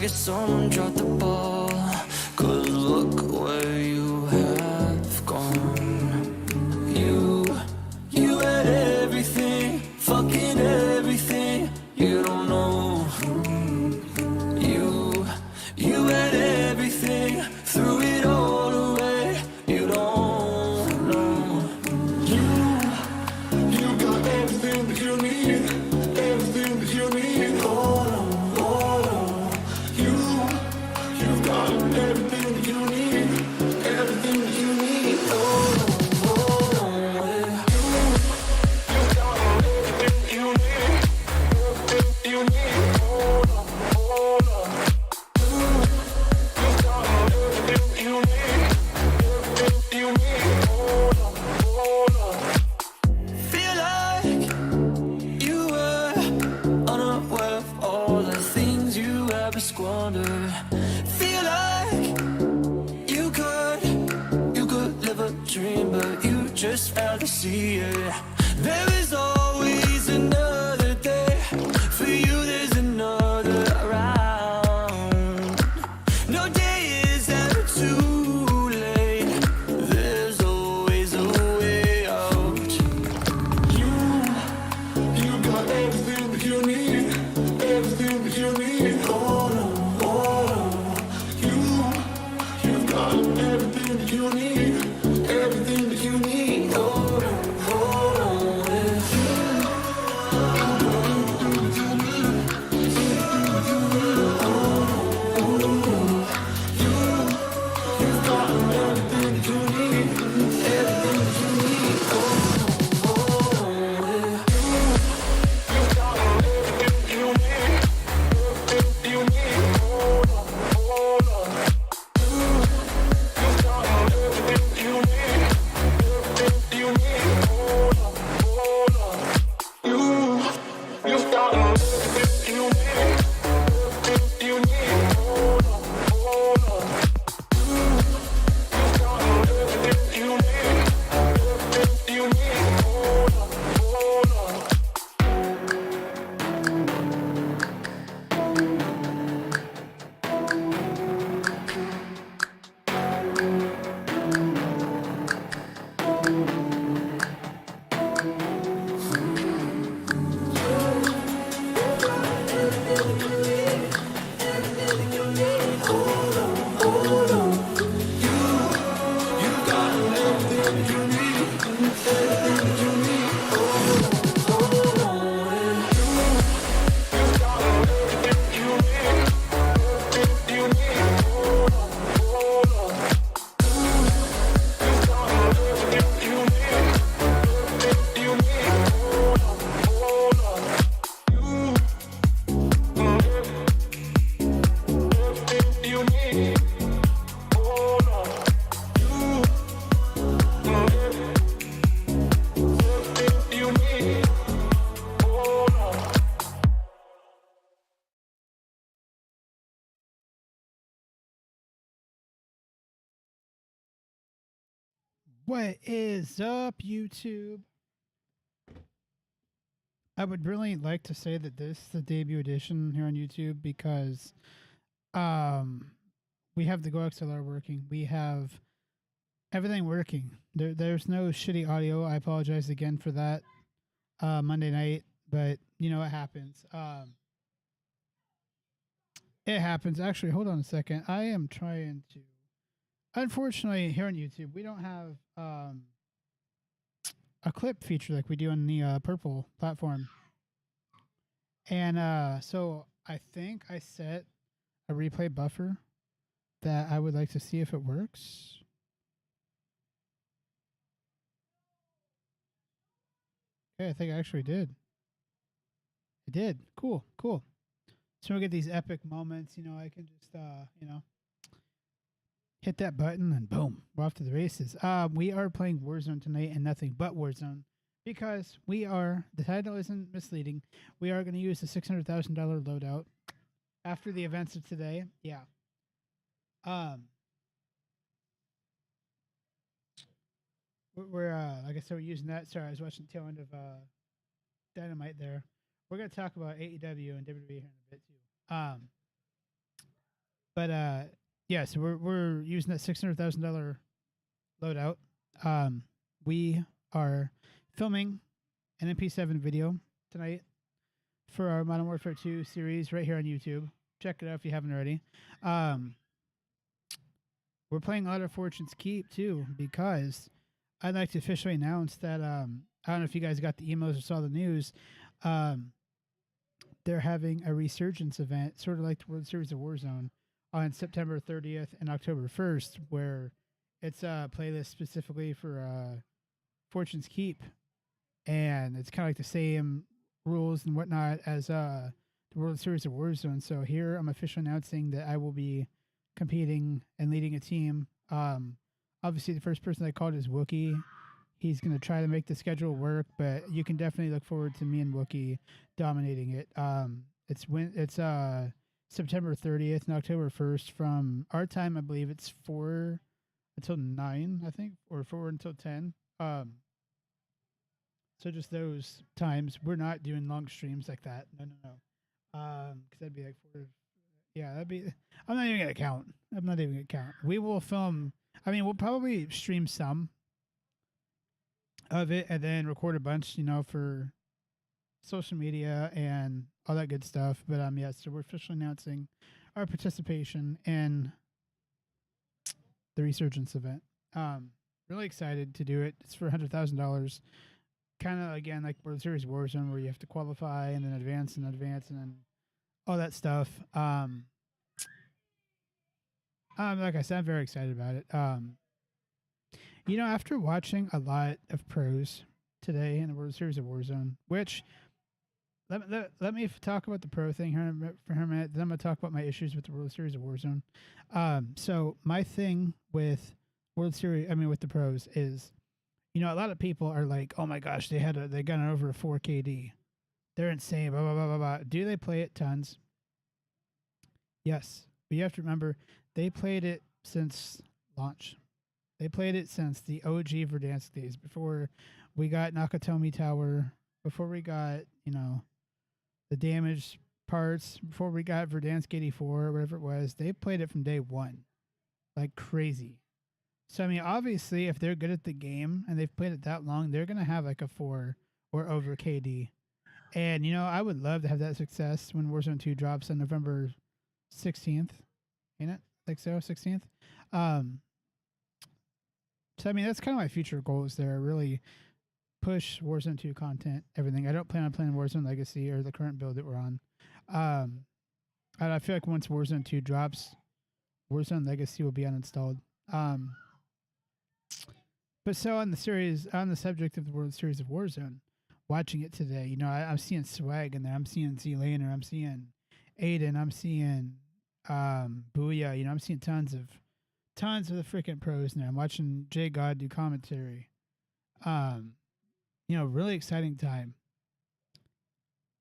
guess someone dropped the ball, 'cause look where you have gone. You had everything, fucking everything. You don't know. You had everything, threw it all away. You don't know. You got everything that you need, everything that you need. Hold on, hold on. You've got everything that you need, everything that you need. Hold on, hold on. You've got everything that you need, everything that you need. Hold on, hold on. You've got everything that you need, everything that you need. Hold on, hold on. Feel like you were unaware of all the things you ever squandered. Feel like you could live a dream, but you just failed to see it. There is always another day. For you there's another round. No day is ever too late. There's always a way out. You got everything that you need, everything that you need. Hold on, hold on. You've got everything that you need, everything that you need. Hold on, hold on. You've got everything that you need, everything that you need. Hold on, hold on. You've got everything that you need, everything that you need. Hold on, hold on. You've got everything that you need, everything that you need. Hold on, hold on. You've got everything that you need, everything that you need. Hold on, hold on. You've got everything that you need, everything that you need. Hold on, hold on. You've got everything that you need, everything that you need. Hold on, hold on. You've got everything that you need, everything that you need. Hold on, hold on. You've got everything that you need, everything that you need. Hold on, hold on. Everything that you need. Hold on. Everything that you need. Hold on. What is up, YouTube? I would really like to say that this is the debut edition here on YouTube because we have the Go XLR working. We have everything working. There's no shitty audio. I apologize again for that Monday night, but you know it happens. It happens. Actually, hold on a second. I am trying to. Unfortunately, here on YouTube, we don't have a clip feature like we do on the Purple platform. And so I think I set a replay buffer that I would like to see if it works. Okay, I think I actually did. It did. Cool, cool. So we get these epic moments, you know, I can just you know, hit that button and boom, we're off to the races. We are playing Warzone tonight and nothing but Warzone because we are, the title isn't misleading, we are going to use the $600,000 loadout after the events of today. Yeah. We're like I said, we're using that. Sorry, I was watching the tail end of Dynamite there. We're going to talk about AEW and WWE here in a bit too. But yeah, so we're using that $600,000 loadout. We are filming an MP7 video tonight for our Modern Warfare 2 series right here on YouTube. Check it out if you haven't already. We're playing Out of Fortune's Keep too because I'd like to officially announce that I don't know if you guys got the emails or saw the news. They're having a resurgence event, sort of like the World Series of Warzone, on September 30th and October 1st, where it's a playlist specifically for Fortune's Keep, and it's kind of like the same rules and whatnot as the World Series of Warzone. So here I'm officially announcing that I will be competing and leading a team. Obviously, the first person I called is Wookie. He's going to try to make the schedule work, but you can definitely look forward to me and Wookie dominating it. It's September 30th and October 1st from our time. I believe it's 4 until 9, I think, or 4 until 10. So just those times. We're not doing long streams like that. No. Because that'd be like 4. Yeah, that'd be. I'm not even gonna count. We will film. I mean, we'll probably stream some of it and then record a bunch, for social media and all that good stuff. But yeah, so we're officially announcing our participation in the resurgence event. Really excited to do it. It's for $100,000. Kind of again like World Series Warzone, where you have to qualify and then advance and then all that stuff. Like I said, I'm very excited about it. After watching a lot of pros today in the World Series of Warzone, which let me talk about the pro thing here for a minute. Then I'm gonna talk about my issues with the World Series of Warzone. So my thing with with the pros is, a lot of people are like, oh my gosh, they got over a 4 KD. They're insane. Blah blah blah blah blah. Do they play it tons? Yes, but you have to remember they played it since launch. They played it since the OG Verdansk days, before we got Nakatomi Tower, before we got, the damaged parts, before we got Verdansk 84, or whatever it was. They played it from day one, like crazy. So, I mean, obviously, if they're good at the game and they've played it that long, they're going to have like a 4 or over KD. And, I would love to have that success when Warzone 2 drops on November 16th. Ain't it? Like so, 16th? So, I mean, that's kind of my future goals there. Really push Warzone 2 content, everything. I don't plan on playing Warzone Legacy or the current build that we're on. And I feel like once Warzone 2 drops, Warzone Legacy will be uninstalled. But so on the subject of the World Series of Warzone, watching it today, I'm seeing Swag in there. I'm seeing Z Laner. I'm seeing Aiden. I'm seeing Booyah. I'm seeing tons of the freaking pros now. I'm watching J God do commentary. Really exciting time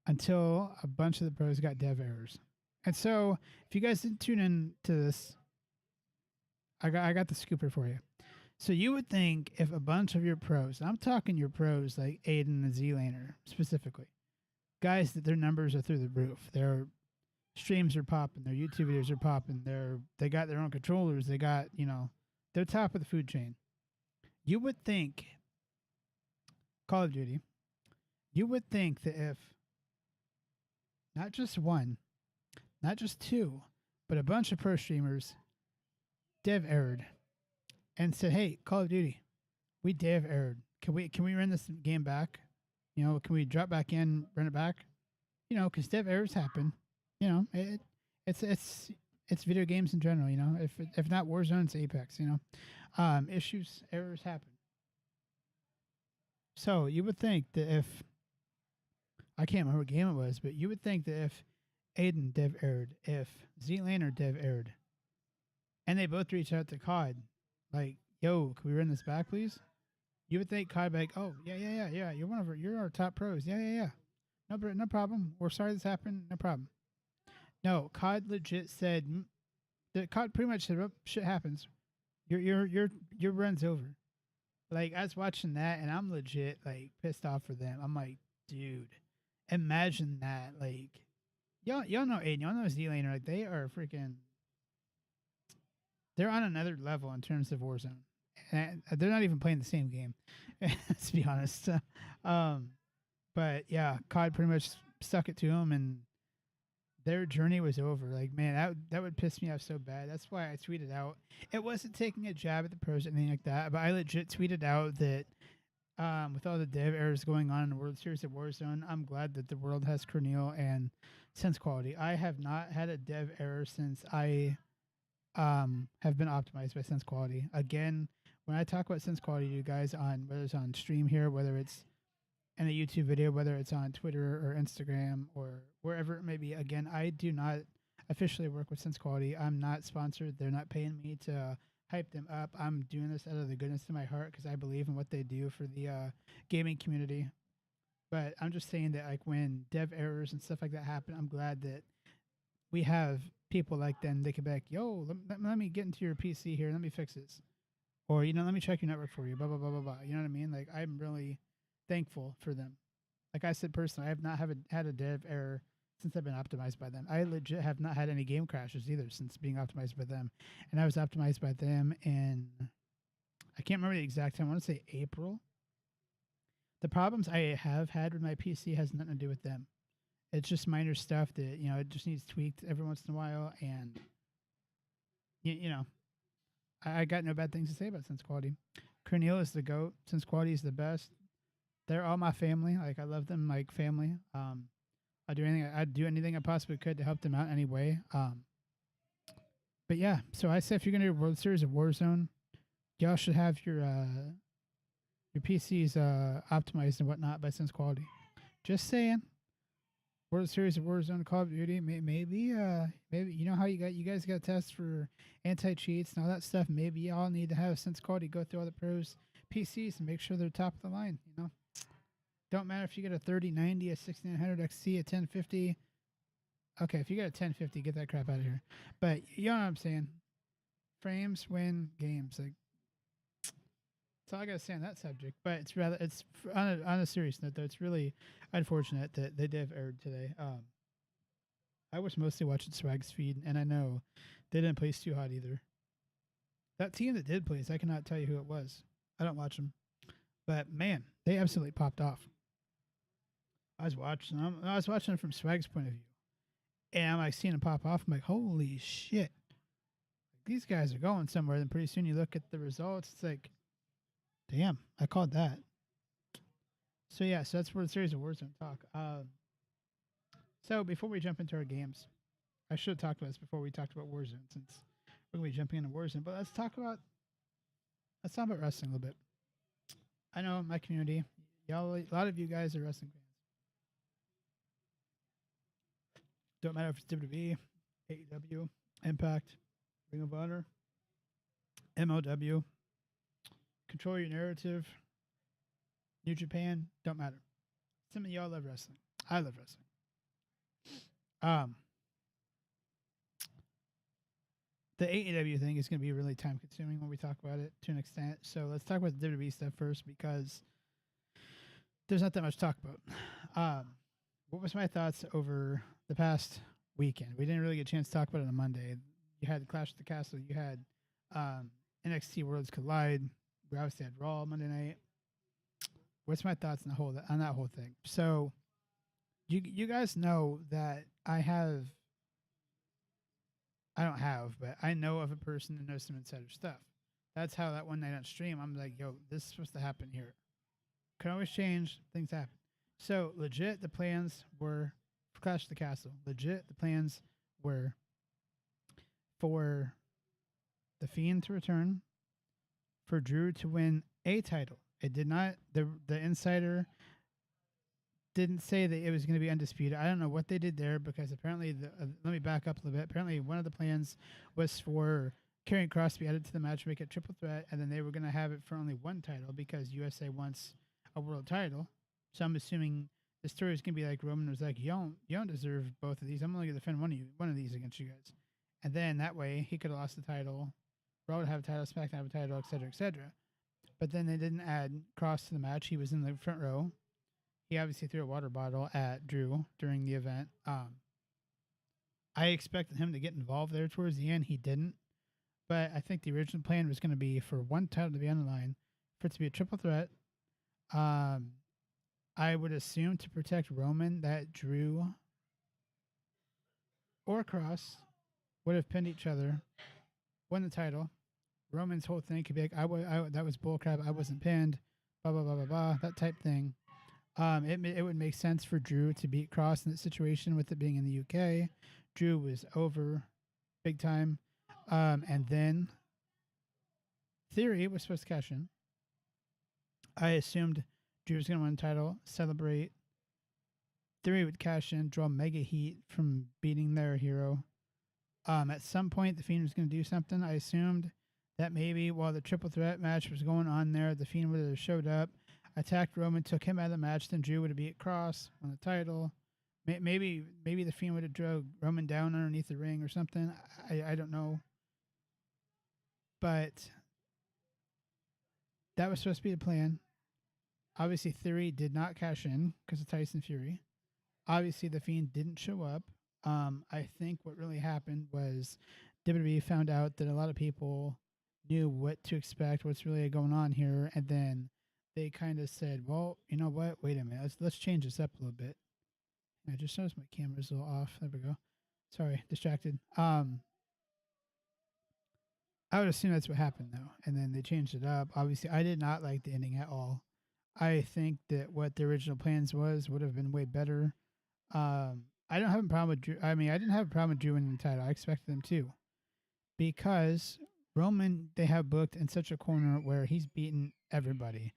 until a bunch of the pros got dev errors. And so, if you guys didn't tune in to this, I got the scooper for you. So you would think if a bunch of your pros, I'm talking your pros like Aiden and Z Laner specifically, guys that their numbers are through the roof, their streams are popping, their YouTube videos are popping, they got their own controllers, they got, they're top of the food chain. You would think, Call of Duty, you would think that if not just one, not just two, but a bunch of pro streamers dev errored and said, "Hey, Call of Duty, we dev errored. Can we run this game back? Can we drop back in, run it back? Because dev errors happen. It's video games in general. If not Warzone, it's Apex. Issues, errors happen. So you would think that if I can't remember what game it was, but you would think that if Aiden dev errored, if Z Laner dev errored, and they both reached out to COD, like, yo, can we run this back, please? You would think COD would be like, oh, yeah. You're our top pros. Yeah. No problem. We're sorry this happened. No problem. No, COD legit said, COD pretty much said, oh, shit happens. Your run's over. Like, I was watching that, and I'm legit, like, pissed off for them. I'm like, dude, imagine that. Like, y'all know Aiden, y'all know Z Laner. Like, they are freaking they're on another level in terms of Warzone. And they're not even playing the same game, let's be honest. Um, but yeah, COD pretty much stuck it to them, and their journey was over. Like, man, that would piss me off so bad. That's why I tweeted out. It wasn't taking a jab at the pros or anything like that, but I legit tweeted out that with all the dev errors going on in the World Series of Warzone, I'm glad that the world has Cornel and Sense Quality. I have not had a dev error since I have been optimized by Sense Quality. Again, when I talk about Sense Quality to you guys on whether it's on stream here, whether it's in a YouTube video, whether it's on Twitter or Instagram or wherever it may be, again, I do not officially work with Sense Quality. I'm not sponsored. They're not paying me to hype them up. I'm doing this out of the goodness of my heart because I believe in what they do for the gaming community. But I'm just saying that, like, when dev errors and stuff like that happen, I'm glad that we have people like them. They can be like, yo, let me get into your PC here. Let me fix this. Or, let me check your network for you, blah, blah, blah, blah, blah. You know what I mean? Like, I'm really thankful for them. Like I said, personally, I have not had a dev error since I've been optimized by them. I legit have not had any game crashes either since being optimized by them. And I was optimized by them in, I can't remember the exact time. I want to say April. The problems I have had with my PC has nothing to do with them. It's just minor stuff that, it just needs tweaked every once in a while. And, I got no bad things to say about Sense Quality. Cornel is the GOAT. Sense Quality is the best. They're all my family. Like, I love them like family. I'd do anything I possibly could to help them out anyway. But yeah, so I said if you're gonna do a World Series of Warzone, y'all should have your PCs optimized and whatnot by Sense Quality. Just saying. World Series of Warzone, Call of Duty, maybe you know how you guys got tests for anti cheats and all that stuff. Maybe y'all need to have Sense Quality go through all the pros PCs and make sure they're top of the line. Don't matter if you get a 3090, a 6900 XC, a 1050. Okay, if you get a 1050, get that crap out of here. But you know what I'm saying? Frames win games. Like, that's all I gotta say on that subject. But it's on a serious note though. It's really unfortunate that they dev erred today. I was mostly watching Swag's feed, and I know they didn't place too hot either. That team that did place, I cannot tell you who it was. I don't watch them, but man, they absolutely popped off. I was watching them from Swag's point of view, and I'm like seeing them pop off. I'm like, holy shit, these guys are going somewhere. Then pretty soon you look at the results, it's like, damn, I called that. So yeah, so that's where the series of Warzone talk. So before we jump into our games, I should have talked about this before we talked about Warzone, since we're gonna be jumping into Warzone. But let's talk about wrestling a little bit. I know my community, y'all, a lot of you guys are wrestling fans. Don't matter if it's WWE, AEW, Impact, Ring of Honor, MLW, Control Your Narrative, New Japan, don't matter. Some of y'all love wrestling. I love wrestling. The AEW thing is going to be really time consuming when we talk about it to an extent. So let's talk about the WWE stuff first, because there's not that much to talk about. What was my thoughts over the past weekend? We didn't really get a chance to talk about it on Monday. You had Clash of the Castle. You had NXT Worlds Collide. We obviously had Raw Monday night. What's my thoughts on that whole thing? So you guys know that but I know of a person that knows some insider stuff. That's how that one night on stream, I'm like, yo, this is supposed to happen here. Can always change. Things happen. So legit, the plans were for Clash of the Castle. Legit, the plans were for the Fiend to return, for Drew to win a title. It did not. The insider didn't say that it was going to be undisputed. I don't know what they did there, because apparently, let me back up a little bit. Apparently, one of the plans was for Karrion Kross to be added to the match, make it triple threat, and then they were going to have it for only one title because USA wants a world title. So I'm assuming the story is going to be like Roman was like, you don't deserve both of these. I'm only going to defend one of these against you guys. And then that way, he could have lost the title. Raw would have a title, SmackDown have a title, etc., etc. But then they didn't add Cross to the match. He was in the front row. He obviously threw a water bottle at Drew during the event. I expected him to get involved there towards the end. He didn't, But I think the original plan was going to be for one title to be on the line, for it to be a triple threat. Um, I would assume to protect Roman that Drew or Cross would have pinned each other, won the title. Roman's whole thing could be like, that was bullcrap. I wasn't pinned. Blah blah blah blah blah. That type thing. It would make sense for Drew to beat Cross in that situation with it being in the UK. Drew was over big time. And then Theory was supposed to cash in. I assumed Drew was going to win the title, celebrate. Theory would cash in, draw mega heat from beating their hero. At some point, the Fiend was going to do something. I assumed that maybe while the triple threat match was going on there, the Fiend would have showed up, attacked Roman, took him out of the match, then Drew would have beat Cross on the title. Maybe the Fiend would have drug Roman down underneath the ring or something. I don't know. But that was supposed to be the plan. Obviously, Theory did not cash in because of Tyson Fury. Obviously, the Fiend didn't show up. I think what really happened was WWE found out that a lot of people knew what to expect, what's really going on here, and then they kind of said, "Well, you know what? Wait a minute. Let's change this up a little bit." I just noticed my camera's a little off. There we go. Sorry, distracted. I would assume that's what happened though, and then they changed it up. Obviously, I did not like the ending at all. I think that what the original plans would have been way better. I don't have a problem with Drew. I mean, I didn't have a problem with Drew winning the title. I expected them to, because Roman they have booked in such a corner where he's beaten everybody.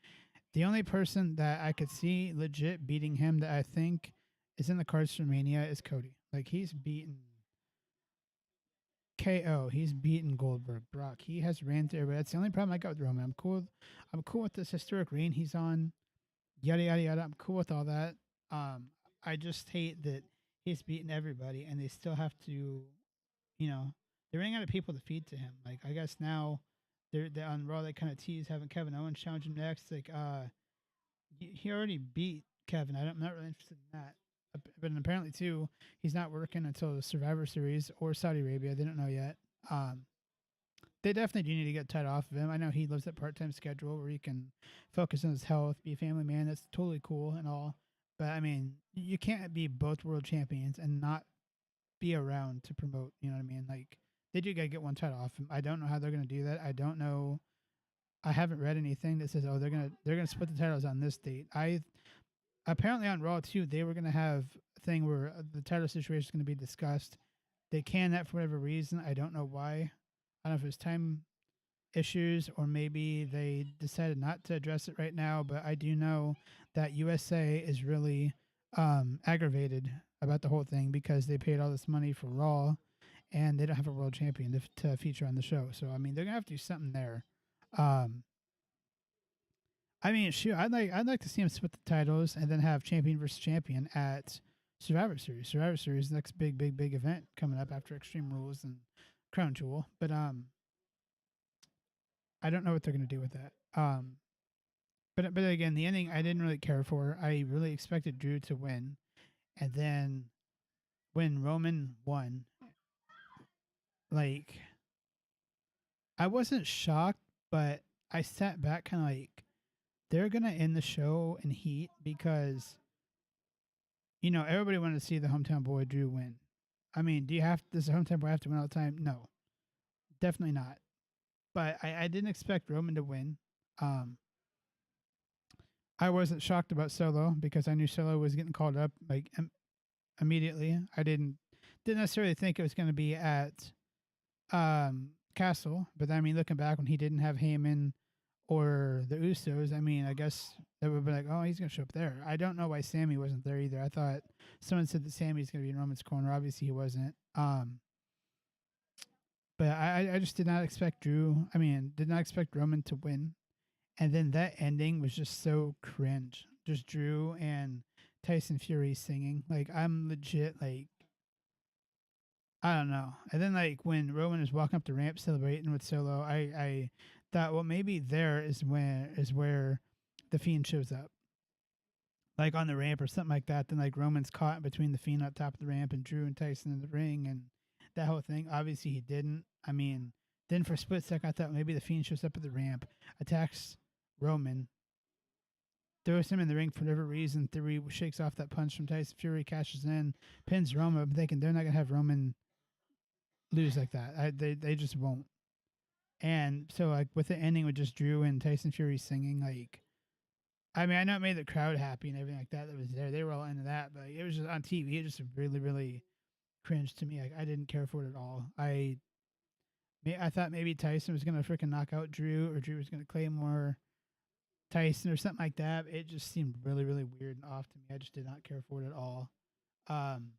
The only person that I could see legit beating him that I think is in the cards for Mania is Cody. Like he's beaten KO. He's beaten Goldberg, Brock. He has ran through everybody. That's the only problem I got with Roman. I'm cool with this historic reign he's on. Yada yada yada. I'm cool with all that. I just hate that he's beaten everybody, and they still have to, they're running out of people to feed to him. Like I guess now, they're on Raw. They kind of tease having Kevin Owens challenge him next. Like, he already beat Kevin. I'm not really interested in that. But apparently too, he's not working until the Survivor Series or Saudi Arabia. They don't know yet. They definitely do need to get tied off of him. I know he lives that part-time schedule where he can focus on his health, be a family man. That's totally cool and all. But I mean, you can't be both world champions and not be around to promote. You know what I mean? Like they do gotta get one title off him. I don't know how they're gonna do that. I don't know. I haven't read anything that says, oh, they're gonna split the titles on this date. I apparently on Raw too, they were gonna have a thing where the title situation is gonna be discussed. They canned that for whatever reason. I don't know why. I don't know if it's time issues or maybe they decided not to address it right now. But I do know that USA is really aggravated about the whole thing because they paid all this money for Raw and they don't have a world champion to feature on the show. So I mean, they're gonna have to do something there. Um, I mean, shoot, I'd like to see him split the titles and then have champion versus champion at Survivor Series. Survivor Series, the next big event coming up after Extreme Rules and Crown Jewel. But I don't know what they're gonna do with that. But again, the ending I didn't really care for. I really expected Drew to win, and then when Roman won, like I wasn't shocked, but I sat back kind of like they're gonna end the show in heat because everybody wanted to see the hometown boy Drew win. I mean, does the hometown boy have to win all the time? No, definitely not. But I didn't expect Roman to win. Um, I wasn't shocked about Solo because I knew Solo was getting called up like immediately. I didn't necessarily think it was going to be at Castle, but I mean, looking back when he didn't have Heyman or the Usos, I mean, I guess that would be like, oh, he's going to show up there. I don't know why Sammy wasn't there either. I thought someone said that Sammy's going to be in Roman's corner. Obviously, he wasn't. But I just did not expect Drew. I mean, did not expect Roman to win. And then that ending was just so cringe. Just Drew and Tyson Fury singing. Like, I'm legit, like, I don't know. And then, like, when Roman is walking up the ramp celebrating with Solo, I thought, well, maybe there is where the Fiend shows up. Like, on the ramp or something like that. Then, like, Roman's caught between the Fiend on top of the ramp and Drew and Tyson in the ring and that whole thing. Obviously, he didn't. I mean, Then for a split second, I thought maybe the Fiend shows up at the ramp, attacks Roman, throws him in the ring for whatever reason. Theory shakes off that punch from Tyson Fury, cashes in, pins Roman. I'm thinking they're not gonna have Roman lose like that. They just won't. And so like with the ending with just Drew and Tyson Fury singing, like I mean I know it made the crowd happy and everything like that was there. They were all into that, but it was just on TV. It just really really cringed to me. Like I didn't care for it at all. I thought maybe Tyson was gonna freaking knock out Drew, or Drew was gonna Claymore Tyson or something like that. It just seemed really really weird and off to me. I just did not care for it at all. Um,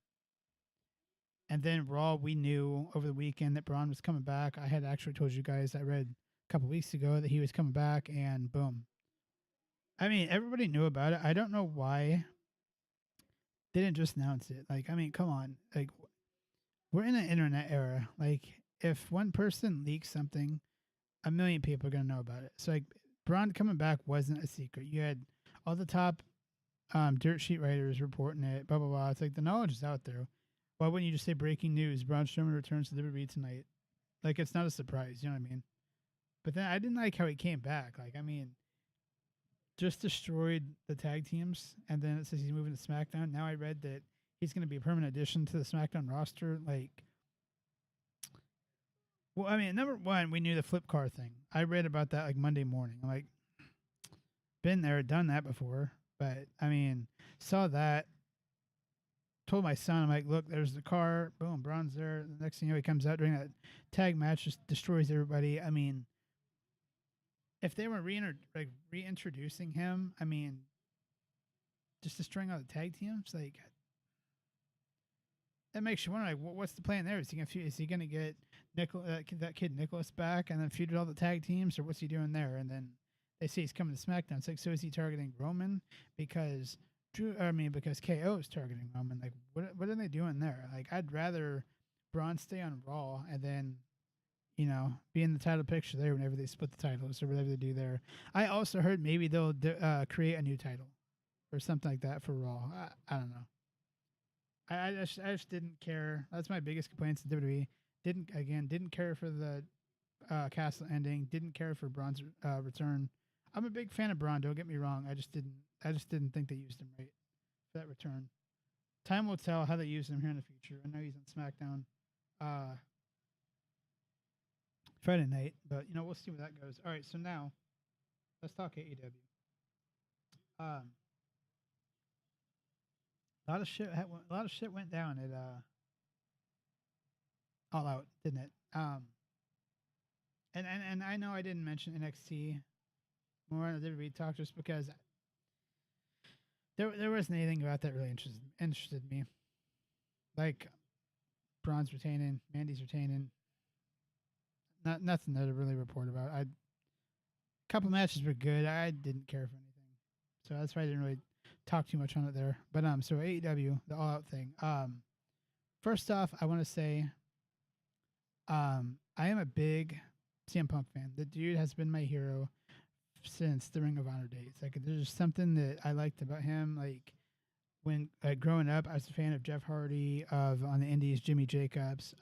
and then Raw, we knew over the weekend that Braun was coming back. I had actually told you guys I read a couple weeks ago that he was coming back, and boom. I mean, everybody knew about it. I don't know why they didn't just announce it. Like, I mean, come on. Like, we're in an internet era. Like, if one person leaks something, a million people are gonna know about it. So, like, Braun coming back wasn't a secret. You had all the top dirt sheet writers reporting it. Blah blah blah. It's like the knowledge is out there. Why wouldn't you just say breaking news? Braun Strowman returns to WWE tonight. Like it's not a surprise, you know what I mean? But then I didn't like how he came back. Like I mean, just destroyed the tag teams, and then it says he's moving to SmackDown. Now I read that he's going to be a permanent addition to the SmackDown roster. Like, well, I mean, number one, we knew the flip car thing. I read about that like Monday morning. I'm like, been there, done that before. But I mean, saw that. Told my son, I'm like, look, there's the car. Boom, Braun's there. The next thing you know, he comes out during that tag match, just destroys everybody. I mean, if they were reintroducing him, I mean, just destroying all the tag teams, like that makes you wonder, like, what's the plan there? Is he gonna get that kid Nicholas back and then feud with all the tag teams, or what's he doing there? And then they say he's coming to SmackDown. It's like, so is he targeting Roman because because KO is targeting Roman? Like, what are they doing there? Like, I'd rather Braun stay on Raw and then, you know, be in the title picture there whenever they split the titles or whatever they do there. I also heard maybe they'll create a new title or something like that for Raw. I don't know. I just didn't care. That's my biggest complaints to WWE. Didn't care for the Castle ending. Didn't care for Braun's return. I'm a big fan of Braun. Don't get me wrong. I just didn't think they used him right for that return. Time will tell how they use him here in the future. I know he's on SmackDown Friday night, but you know we'll see where that goes. All right, so now let's talk AEW. Um, a lot of shit went down at All Out, didn't it? And I know I didn't mention NXT more on the WWE talk just because there wasn't anything about that really interested me. Like Braun's retaining, Mandy's retaining. Nothing to really report about. A couple matches were good. I didn't care for anything, so that's why I didn't really talk too much on it there. But so AEW, the All Out thing. First off, I want to say, I am a big CM Punk fan. The dude has been my hero since the Ring of Honor days. Like, there's just something that I liked about him. Like, when growing up, I was a fan of Jeff Hardy, of on the Indies, Jimmy Jacobs.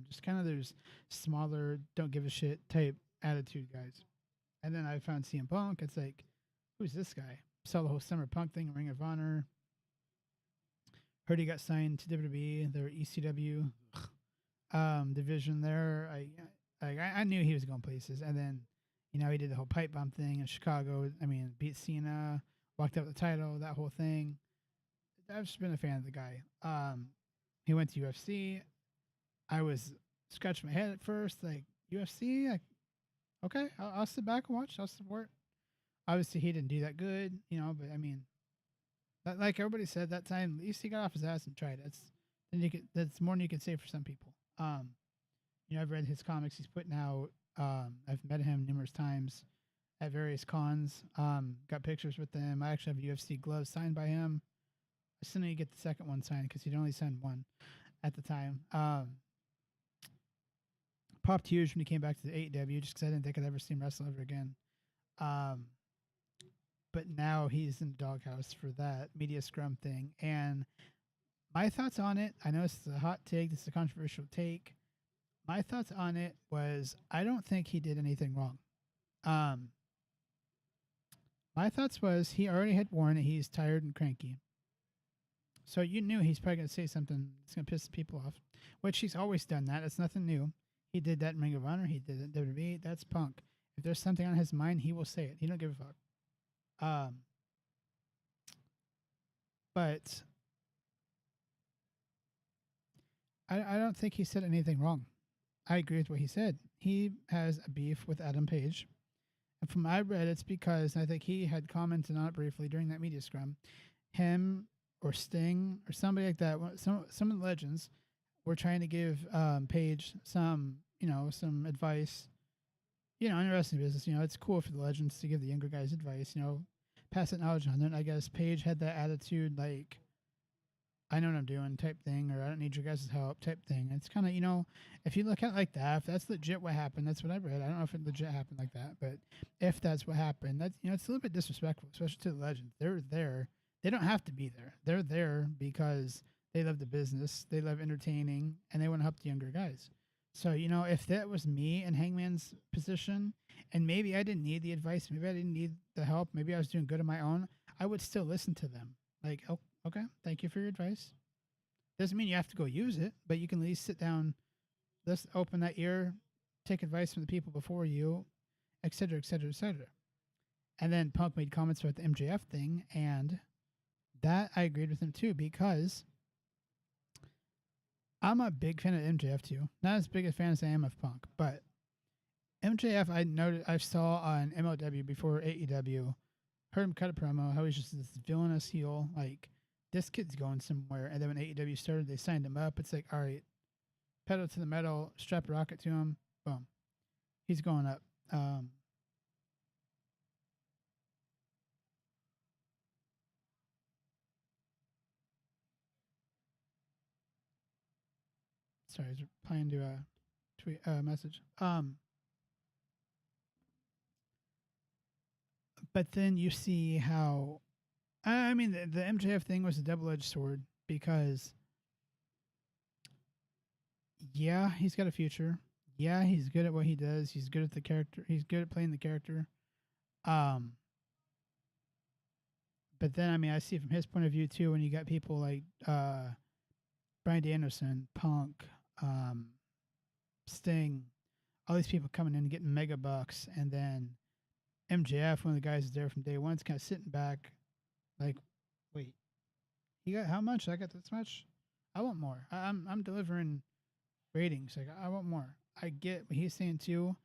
Just kind of those smaller, don't give a shit type attitude guys. And then I found CM Punk. It's like, who's this guy? Saw the whole Summer Punk thing, Ring of Honor. Heard he got signed to WWE, their ECW division there. I knew he was going places. And then, you know, he did the whole pipe bomb thing in Chicago. I mean, beat Cena, walked up the title, that whole thing. I've just been a fan of the guy. He went to UFC. I was scratching my head at first, like, UFC? Like, okay, I'll sit back and watch. I'll support. Obviously, he didn't do that good, you know, but I mean, like everybody said that time, at least he got off his ass and tried. That's more than you can say for some people. You know, I've read his comics he's putting out. I've met him numerous times at various cons. Got pictures with him. I actually have UFC gloves signed by him. I still need to get the second one signed because he'd only signed one at the time. Popped huge when he came back to the AEW just because I didn't think I'd ever see him wrestle ever again. But now he's in the doghouse for that media scrum thing. And my thoughts on it, I know this is a hot take, this is a controversial take. My thoughts on it was I don't think he did anything wrong. Um, my thoughts was he already had warned that he's tired and cranky. So you knew he's probably going to say something that's going to piss people off, which he's always done that. It's nothing new. He did that in Ring of Honor. He did it in WWE. That's Punk. If there's something on his mind, he will say it. He don't give a fuck. Um, but I don't think he said anything wrong. I agree with what he said. He has a beef with Adam Page. And from what I read, it's because I think he had commented on it briefly during that media scrum. Him or Sting or somebody like that, some of the legends were trying to give Page some, some advice. In the wrestling business, it's cool for the legends to give the younger guys advice, pass that knowledge on. Then I guess Page had that attitude like, I know what I'm doing type thing, or I don't need your guys' help type thing. It's kind of, if you look at it like that, if that's legit what happened, that's what I read. I don't know if it legit happened like that, but if that's what happened, that's, it's a little bit disrespectful, especially to the legends. They're there. They don't have to be there. They're there because they love the business, they love entertaining, and they want to help the younger guys. So, if that was me in Hangman's position, and maybe I didn't need the advice, maybe I didn't need the help, maybe I was doing good on my own, I would still listen to them. Like, oh, okay, thank you for your advice. Doesn't mean you have to go use it, but you can at least sit down, let's open that ear, take advice from the people before you, et cetera, et cetera, et cetera. And then Punk made comments about the MJF thing, and that I agreed with him too, because I'm a big fan of MJF too. Not as big a fan as I am of Punk, but MJF I saw on MLW before AEW, heard him cut a promo, how he's just this villainous heel, like this kid's going somewhere. And then when AEW started, they signed him up. It's like, all right, pedal to the metal, strap a rocket to him, boom, he's going up. Sorry, I was replying to a tweet message. But then you see how, I mean, the MJF thing was a double-edged sword because, yeah, he's got a future. Yeah, he's good at what he does. He's good at the character. He's good at playing the character. Um, but then, I mean, I see it from his point of view too. When you got people like Bryan Danielson, Punk, Sting, all these people coming in and getting mega bucks, and then MJF, one of the guys is there from day one, is kind of sitting back, like, wait, you got how much? I got this much. I want more. I'm delivering ratings. Like I want more. I get what he's saying too,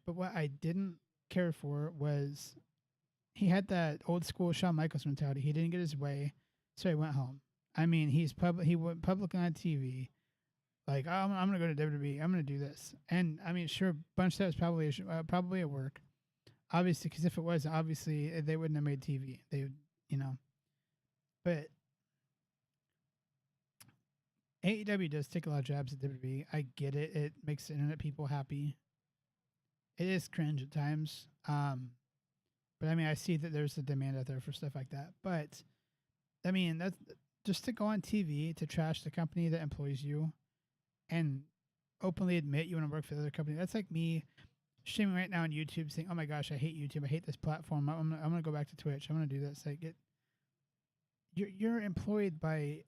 but what I didn't care for was he had that old school Shawn Michaels mentality. He didn't get his way, so he went home. I mean, He went public on TV. Like I'm gonna go to WWE. I'm gonna do this. And I mean, sure, bunch of that was probably at work. Obviously, because if it was, obviously they wouldn't have made TV. They would, But AEW does take a lot of jabs at WWE. I get it. It makes the internet people happy. It is cringe at times. But I mean, I see that there's a demand out there for stuff like that. But I mean, that's just to go on TV to trash the company that employs you and openly admit you want to work for the other company. That's like me streaming right now on YouTube saying, "Oh my gosh, I hate YouTube. I hate this platform. I'm gonna go back to Twitch. I'm gonna do this." Like you're employed by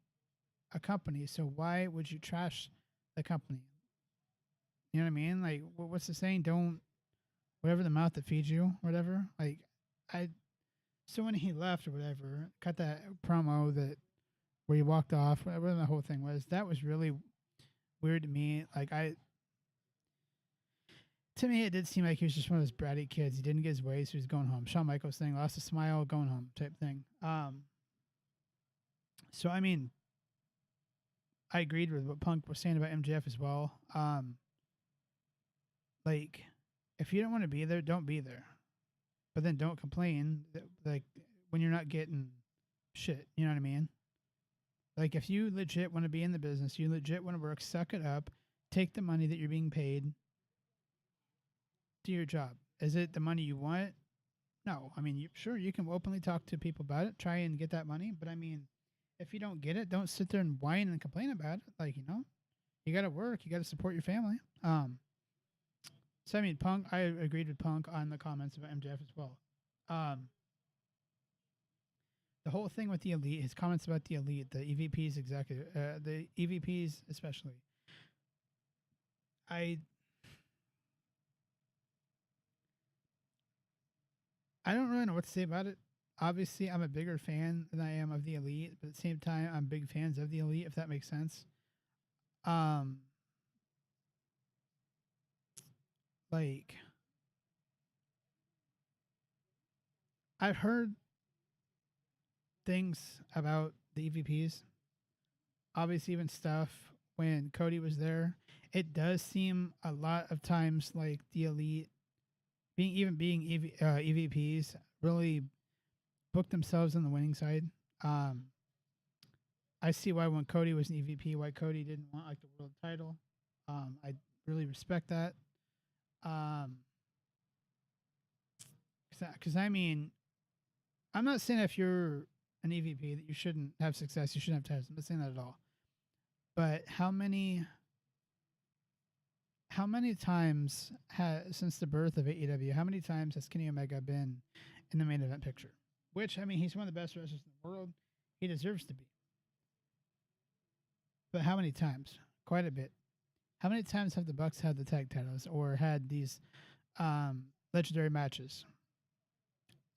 a company, so why would you trash the company? You know what I mean? Like, what's the saying? Don't whatever the mouth that feeds you, whatever. Like, I. So when he left or whatever, cut that promo that where he walked off, whatever the whole thing was, that was really weird to me. Like to me, it did seem like he was just one of those bratty kids. He didn't get his way, so he's going home. Shawn Michaels thing, lost a smile, going home type thing. So I mean, I agreed with what Punk was saying about MJF as well. Like, if you don't want to be there, don't be there. But then don't complain that, like when you're not getting shit. You know what I mean? Like if you legit want to be in the business, you legit want to work, suck it up, take the money that you're being paid, do your job. Is it the money you want? No. I mean, sure, you can openly talk to people about it, try and get that money. But I mean, if you don't get it, don't sit there and whine and complain about it. Like, you got to work. You got to support your family. So I mean, Punk. I agreed with Punk on the comments about MJF as well. Um, the whole thing with the elite, his comments about the elite, the EVPs, the EVPs especially. I I don't really know what to say about it. Obviously, I'm a bigger fan than I am of the elite, but at the same time, I'm big fans of the elite. If that makes sense. Um, like I've heard things about the EVPs. Obviously, even stuff when Cody was there. It does seem a lot of times like the elite being EVPs really booked themselves on the winning side. Um, I see why when Cody was an EVP, why Cody didn't want like the world title. I really respect that. Um, because I mean, I'm not saying if you're an EVP that you shouldn't have success, you shouldn't have titles. I'm not saying that at all. But how many times since the birth of AEW, how many times has Kenny Omega been in the main event picture? Which I mean, he's one of the best wrestlers in the world. He deserves to be. But how many times? Quite a bit. How many times have the Bucks had the tag titles or had these legendary matches?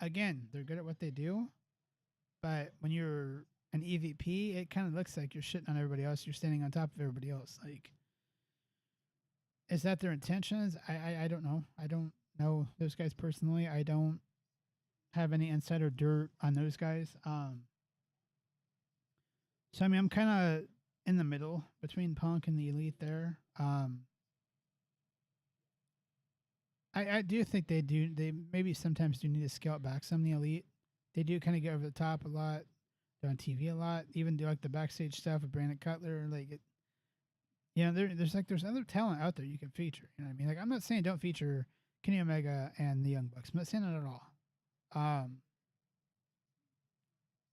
Again, they're good at what they do, but when you're an EVP, it kind of looks like you're shitting on everybody else. You're standing on top of everybody else. Like, is that their intentions? I don't know. I don't know those guys personally. I don't have any insider dirt on those guys. So I mean, I'm kind of in the middle between Punk and the Elite there. I do think they do. They maybe sometimes do need to scale it back some. The Elite, they do kind of get over the top a lot. They're on TV a lot. Even do like the backstage stuff with Brandon Cutler. Like it, there's other talent out there you can feature. You know what I mean? Like I'm not saying don't feature Kenny Omega and the Young Bucks. I'm not saying that at all.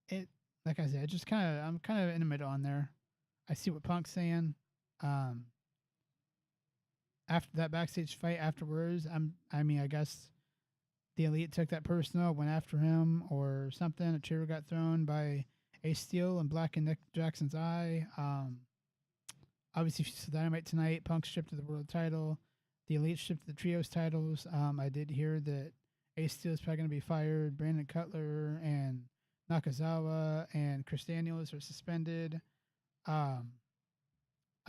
It like I said, it just I'm kind of in the middle on there. I see what Punk's saying. Um, after that backstage fight afterwards, I mean, I guess the Elite took that personal, went after him or something. A chair got thrown by Ace Steel and Black and Nick Jackson's eye. Obviously, if you saw Dynamite tonight, Punk stripped to the world title. The Elite stripped to the trios titles. I did hear that Ace Steel is probably going to be fired. Brandon Cutler and Nakazawa and Chris Daniels are suspended.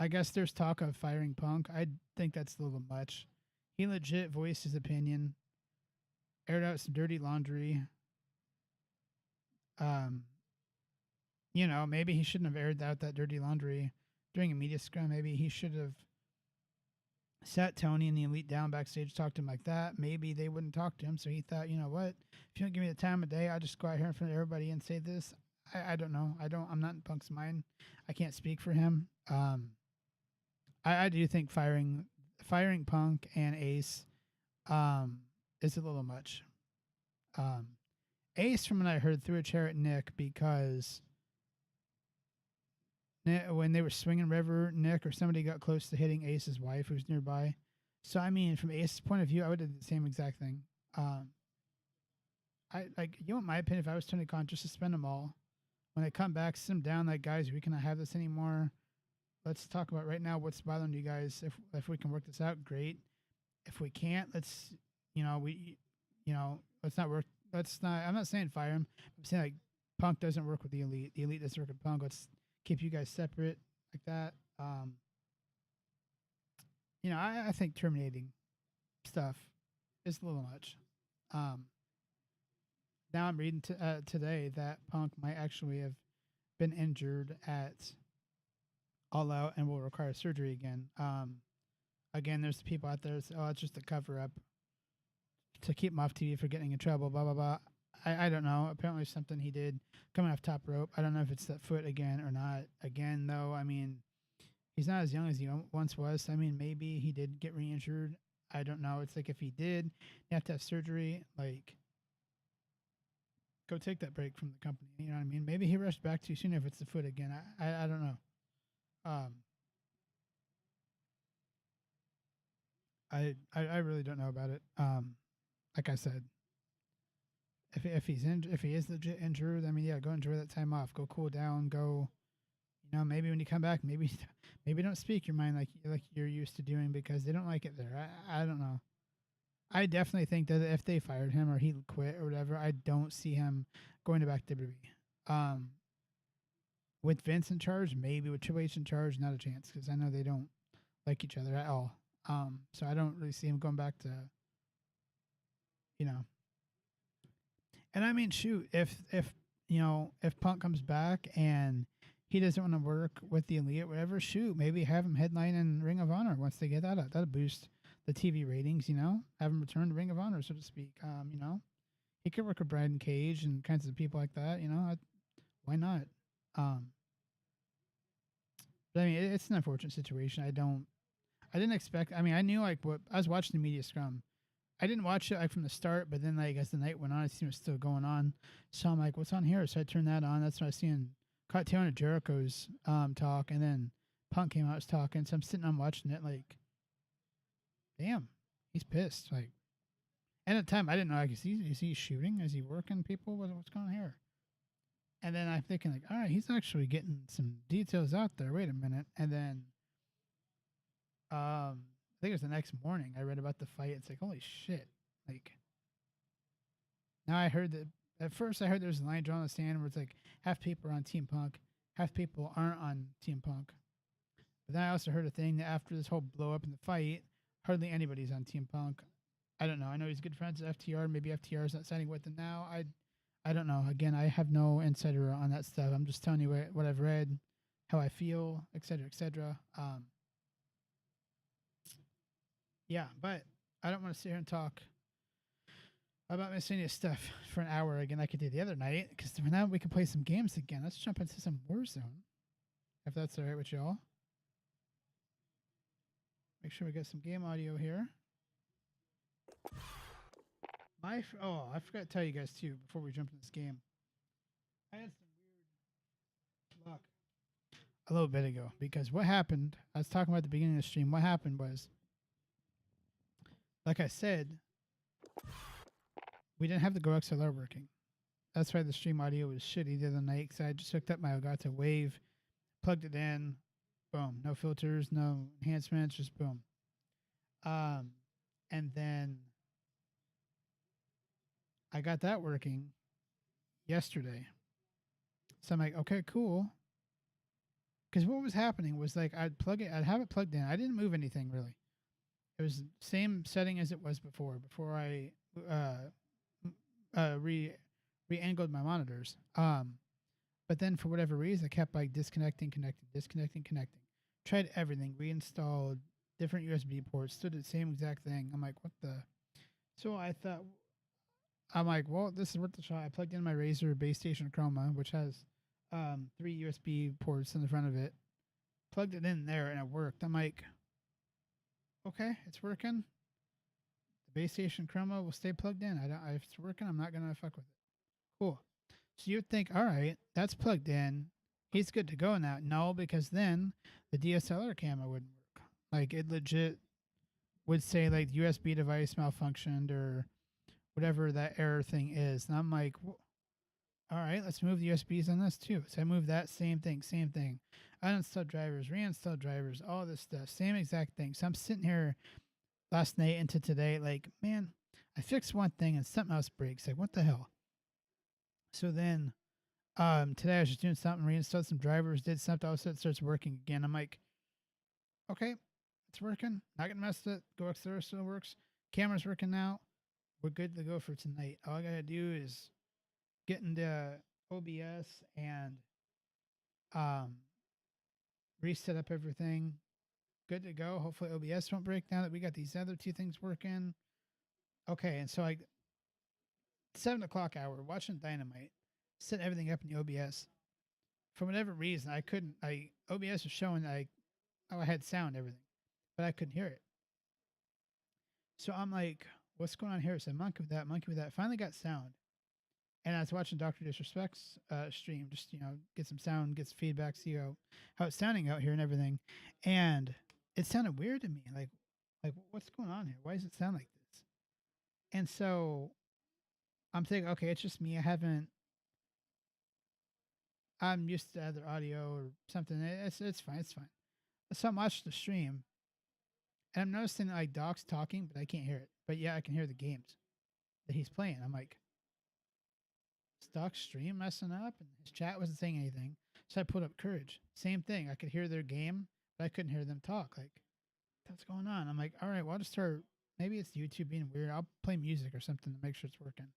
I guess there's talk of firing Punk. I think that's a little much. He legit voiced his opinion, aired out some dirty laundry. Um, maybe he shouldn't have aired out that dirty laundry during a media scrum. Maybe he should have sat Tony and the Elite down backstage, talked to him like that. Maybe they wouldn't talk to him. So he thought, you know what? If you don't give me the time of day, I'll just go out here in front of everybody and say this. I don't know. I'm not in Punk's mind. I can't speak for him. I do think firing Punk and Ace is a little much. Ace, from what I heard, threw a chair at Nick because when they were swinging River, Nick or somebody got close to hitting Ace's wife who's nearby. So, I mean, from Ace's point of view, I would have did the same exact thing. You want my opinion, if I was Tony Khan, just suspend them all. When they come back, sit them down like, guys, we cannot have this anymore. Let's talk about right now what's bothering you guys. If we can work this out, great. If we can't, let's not work. Let's not. I'm not saying fire him. I'm saying like Punk doesn't work with the Elite. The Elite doesn't work with Punk. Let's keep you guys separate like that. I think terminating stuff is a little much. Now I'm reading today that Punk might actually have been injured at All Out and will require surgery again. Again, there's the people out there that say, oh, it's just a cover up to keep him off TV for getting in trouble, blah, blah, blah. I don't know. Apparently something he did coming off top rope. I don't know if it's that foot again or not. Again, though, I mean, he's not as young as he once was. I mean, maybe he did get re-injured. I don't know. It's like if he did, you have to have surgery. Like, go take that break from the company. You know what I mean? Maybe he rushed back too soon if it's the foot again. I don't know. I really don't know about it. Like I said, if he is legit injured, I mean, yeah, go enjoy that time off. Go cool down. Go, maybe when you come back, maybe maybe don't speak your mind like you're used to doing because they don't like it there. I don't know. I definitely think that if they fired him or he quit or whatever, I don't see him going to back to WWE. With Vince in charge, maybe with Triple H in charge, not a chance because I know they don't like each other at all. So I don't really see him going back to, you know. And I mean, shoot, if Punk comes back and he doesn't want to work with the Elite, or whatever, shoot, maybe have him headline in Ring of Honor once they get that up. That'll boost the TV ratings, have him return to Ring of Honor, so to speak. He could work with Brian Cage and kinds of people like that. Why not? Um, but I mean, it's an unfortunate situation. I didn't expect. I mean, I knew like what I was watching the media scrum. I didn't watch it like from the start, but then like as the night went on, I seen it was still going on. So I'm like, "What's on here?" So I turned that on. That's when I seen caught tail of Jericho's talk, and then Punk came out was talking. So I'm sitting on watching it like, damn, he's pissed. Like, and at the time I didn't know. Like, is he shooting? Is he working people? What's going on here? And then I'm thinking like, all right, he's actually getting some details out there. Wait a minute. And then I think it was the next morning I read about the fight. It's like, holy shit. Like, now I heard that at first I heard there was a line drawn on the stand where it's like half people are on Team Punk, half people aren't on Team Punk. But then I also heard a thing that after this whole blow up in the fight, hardly anybody's on Team Punk. I don't know. I know he's good friends with FTR. Maybe FTR is not signing with him now. I don't know. Again, I have no insider on that stuff. I'm just telling you what I've read, how I feel, etc., etc. Yeah, but I don't want to sit here and talk about miscellaneous stuff for an hour again like I did the other night, because now we can play some games again. Let's jump into some Warzone, if that's all right with y'all. Make sure we get some game audio here. I forgot to tell you guys too before we jump in this game. I had some weird luck a little bit ago because what happened, I was talking about at the beginning of the stream, what happened was, like I said, we didn't have the Go XLR working. That's why the stream audio was shitty the other night, because I just hooked up my Elgato Wave, plugged it in, boom, no filters, no enhancements, just boom. And then I got that working yesterday. So I'm like, okay, cool. Because what was happening was like I'd have it plugged in. I didn't move anything really. It was the same setting as it was before I re-angled my monitors. But then for whatever reason, I kept like disconnecting, connecting. Tried everything, reinstalled different USB ports, still did the same exact thing. I'm like, what the? So I'm like, well, this is worth the shot. I plugged in my Razer base station Chroma, which has 3 USB ports in the front of it. Plugged it in there and it worked. I'm like, okay, it's working. The base station Chroma will stay plugged in. If it's working, I'm not gonna fuck with it. Cool. So you'd think, all right, that's plugged in. He's good to go now. No, because then the DSLR camera wouldn't work. Like it legit would say like USB device malfunctioned or whatever that error thing is. And I'm like, all right, let's move the USBs on this too. So I moved that same thing. Uninstalled drivers, reinstalled drivers, all this stuff, same exact thing. So I'm sitting here last night into today, like, man, I fixed one thing and something else breaks. Like, what the hell? So then today I was just doing something, reinstalled some drivers, did something, all of a sudden it starts working again. I'm like, okay, it's working. Not gonna mess with it. Go XLR still works. Camera's working now. We're good to go for tonight. All I gotta do is get into OBS and reset up everything. Good to go. Hopefully OBS won't break now that we got these other two things working. Okay, and so 7 o'clock hour, watching Dynamite, set everything up in the OBS. For whatever reason, OBS was showing I had sound, everything, but I couldn't hear it. So I'm like, what's going on here? So monkey with that. Finally got sound. And I was watching Dr. Disrespect's stream, just, get some sound, get some feedback, see how it's sounding out here and everything. And it sounded weird to me. Like, Like, what's going on here? Why does it sound like this? And so I'm thinking, okay, it's just me. I'm used to other audio or something. It's fine. It's fine. So I'm watching the stream, and I'm noticing like Doc's talking, but I can't hear it. But yeah, I can hear the games that he's playing. I'm like, is Doc's stream messing up? And his chat wasn't saying anything. So I put up Courage. Same thing. I could hear their game, but I couldn't hear them talk. Like, what's going on? I'm like, all right, well, I'll just start. Maybe it's YouTube being weird. I'll play music or something to make sure it's working.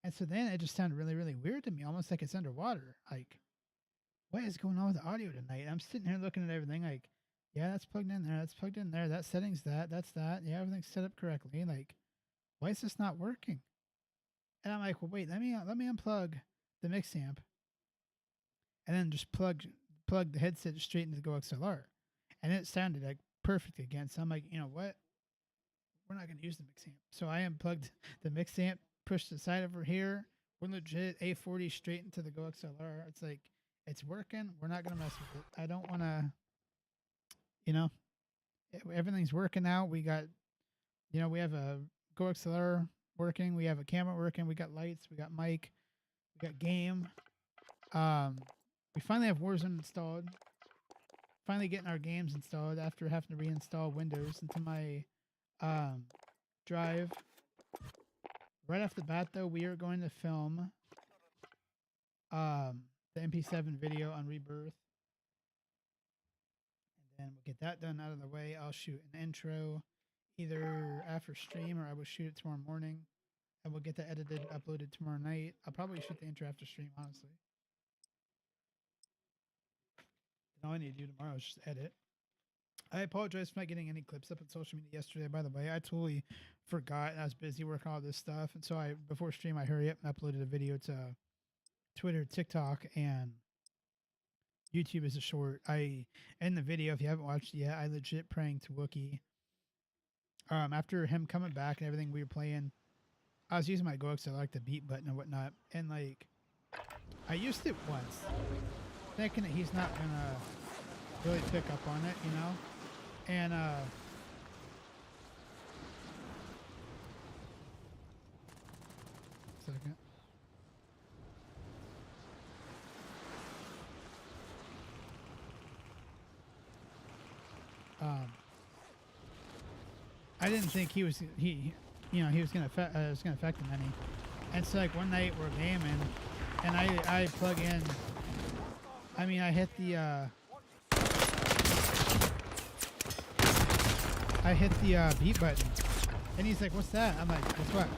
And so then it just sounded really, really weird to me, almost like it's underwater. Like, what is going on with the audio tonight? I'm sitting here looking at everything like, yeah, that's plugged in there. That's plugged in there. That setting's that's that. Yeah, everything's set up correctly. Like, why is this not working? And I'm like, well, wait, let me unplug the mix amp and then just plug the headset straight into the Go XLR. And it sounded like perfect again. So I'm like, you know what? We're not going to use the mix amp. So I unplugged the mix amp, pushed the side over here. We're legit A40 straight into the Go XLR. It's like, it's working. We're not going to mess with it. I don't want to, you know, everything's working out. We got, you know, we have a Go XLR working. We have a camera working. We got lights. We got mic. We got game. We finally have Warzone installed. Finally getting our games installed after having to reinstall Windows into my drive. Right off the bat, though, we are going to film the MP7 video on Rebirth. And then we'll get that done out of the way. I'll shoot an intro either after stream or I will shoot it tomorrow morning. And we'll get that edited and uploaded tomorrow night. I'll probably shoot the intro after stream, honestly. And all I need to do tomorrow is just edit. I apologize for not getting any clips up on social media yesterday, by the way. I totally forgot. I was busy working on all this stuff. And so before stream, I hurried up and uploaded a video to Twitter, TikTok, and YouTube as a short. In the video, if you haven't watched it yet, I legit praying to Wookie. After him coming back and everything we were playing, I was using my Go XLR, like the beat button and whatnot. And like, I used it once, thinking that he's not gonna really pick up on it, you know? And second. I didn't think he was gonna affect him any. And so like one night we're gaming, and I plug in. I mean, I hit the beat button, and he's like, "What's that?" I'm like, "What's what?"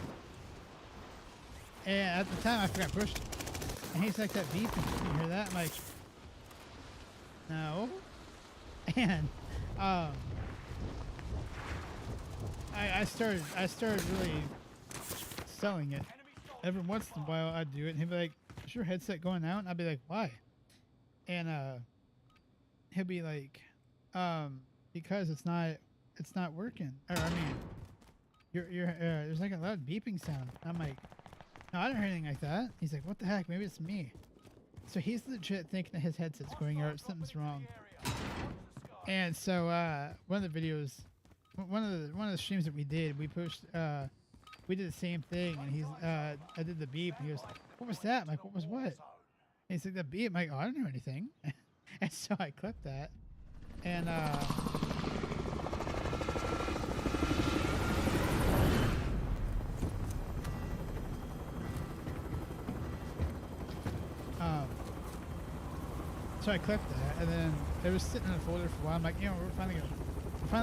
And at the time, I forgot I pushed it, and he's like, "That beep, you hear that?" I'm like, "No," and I started really selling it. Every once in a while, I'd do it, and he'd be like, "Is your headset going out?" And I'd be like, "Why?" And he'll be like, "Because it's not working." Or I mean, there's like a loud beeping sound. I'm like, "No, I don't hear anything like that." He's like, "What the heck? Maybe it's me." So he's legit thinking that his headset's going out. Something's wrong. And so one of the streams that we did, we pushed. We did the same thing, and I did the beep, and he goes, "What was that?" I'm like, "What was what?" And he's like, "The beep." I'm like, "Oh, I don't know anything." And so I clipped that, and so I clipped that, and then it was sitting in a folder for a while. I'm like, we're finally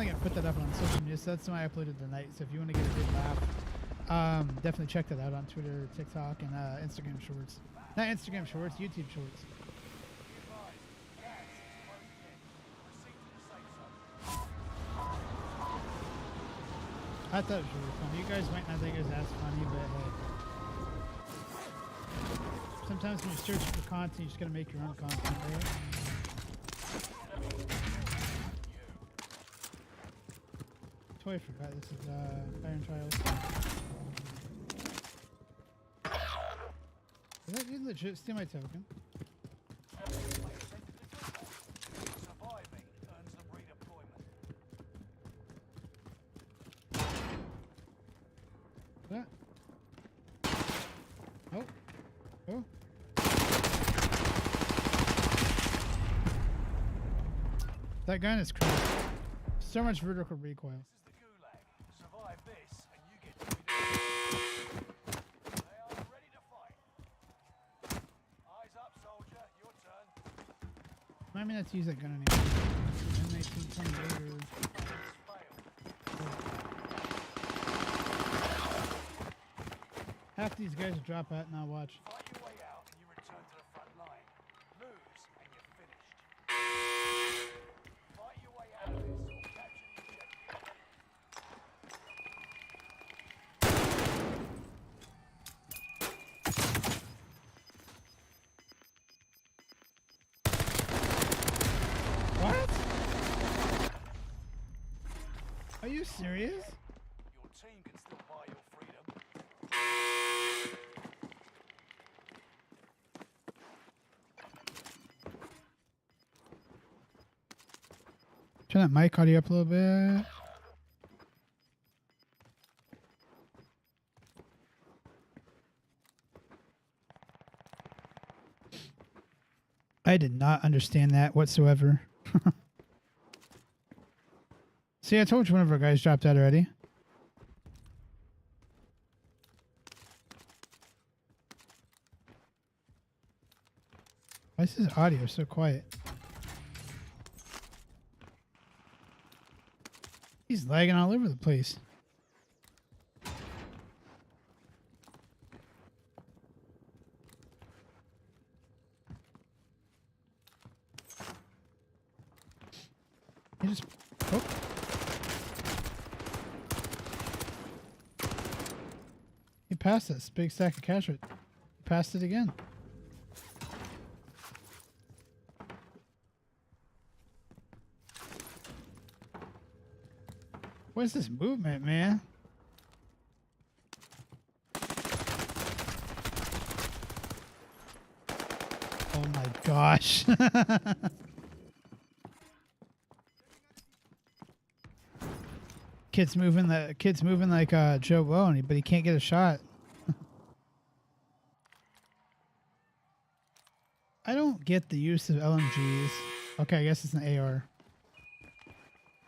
gonna put that up on social media. So that's why I uploaded tonight. So if you want to get a good laugh, definitely check that out on Twitter, TikTok, and Instagram Shorts. Not Instagram Shorts, YouTube Shorts. I thought it was really funny. You guys might not think it was as funny, but hey. Sometimes when you're searching for content, you just gotta make your own content, right? Totally forgot this is Iron Trials. Did that dude legit steal my token? Oh. Oh. That gun is crazy. So much vertical recoil. This is the gulag. Survive this, and you get to be the They are ready to fight. Eyes up, soldier. Your turn. Remind me not to use that gun anymore. M1928 or... Half these guys will drop out and I'll watch. Fight your way out, and you return to the front line. Lose, and you're finished. Fight your way out of this, or capture the objective. What? Are you serious? Your team can still buy your freedom. Turn that mic audio up a little bit. I did not understand that whatsoever. See, I told you one of our guys dropped out already. Why is his audio so quiet? He's lagging all over the place. He just... Oh. He passed this big stack of cash. He passed it again. What is this movement, man? Oh my gosh. Kid's moving like Joe Blow, but he can't get a shot. I don't get the use of LMGs. Okay, I guess it's an AR.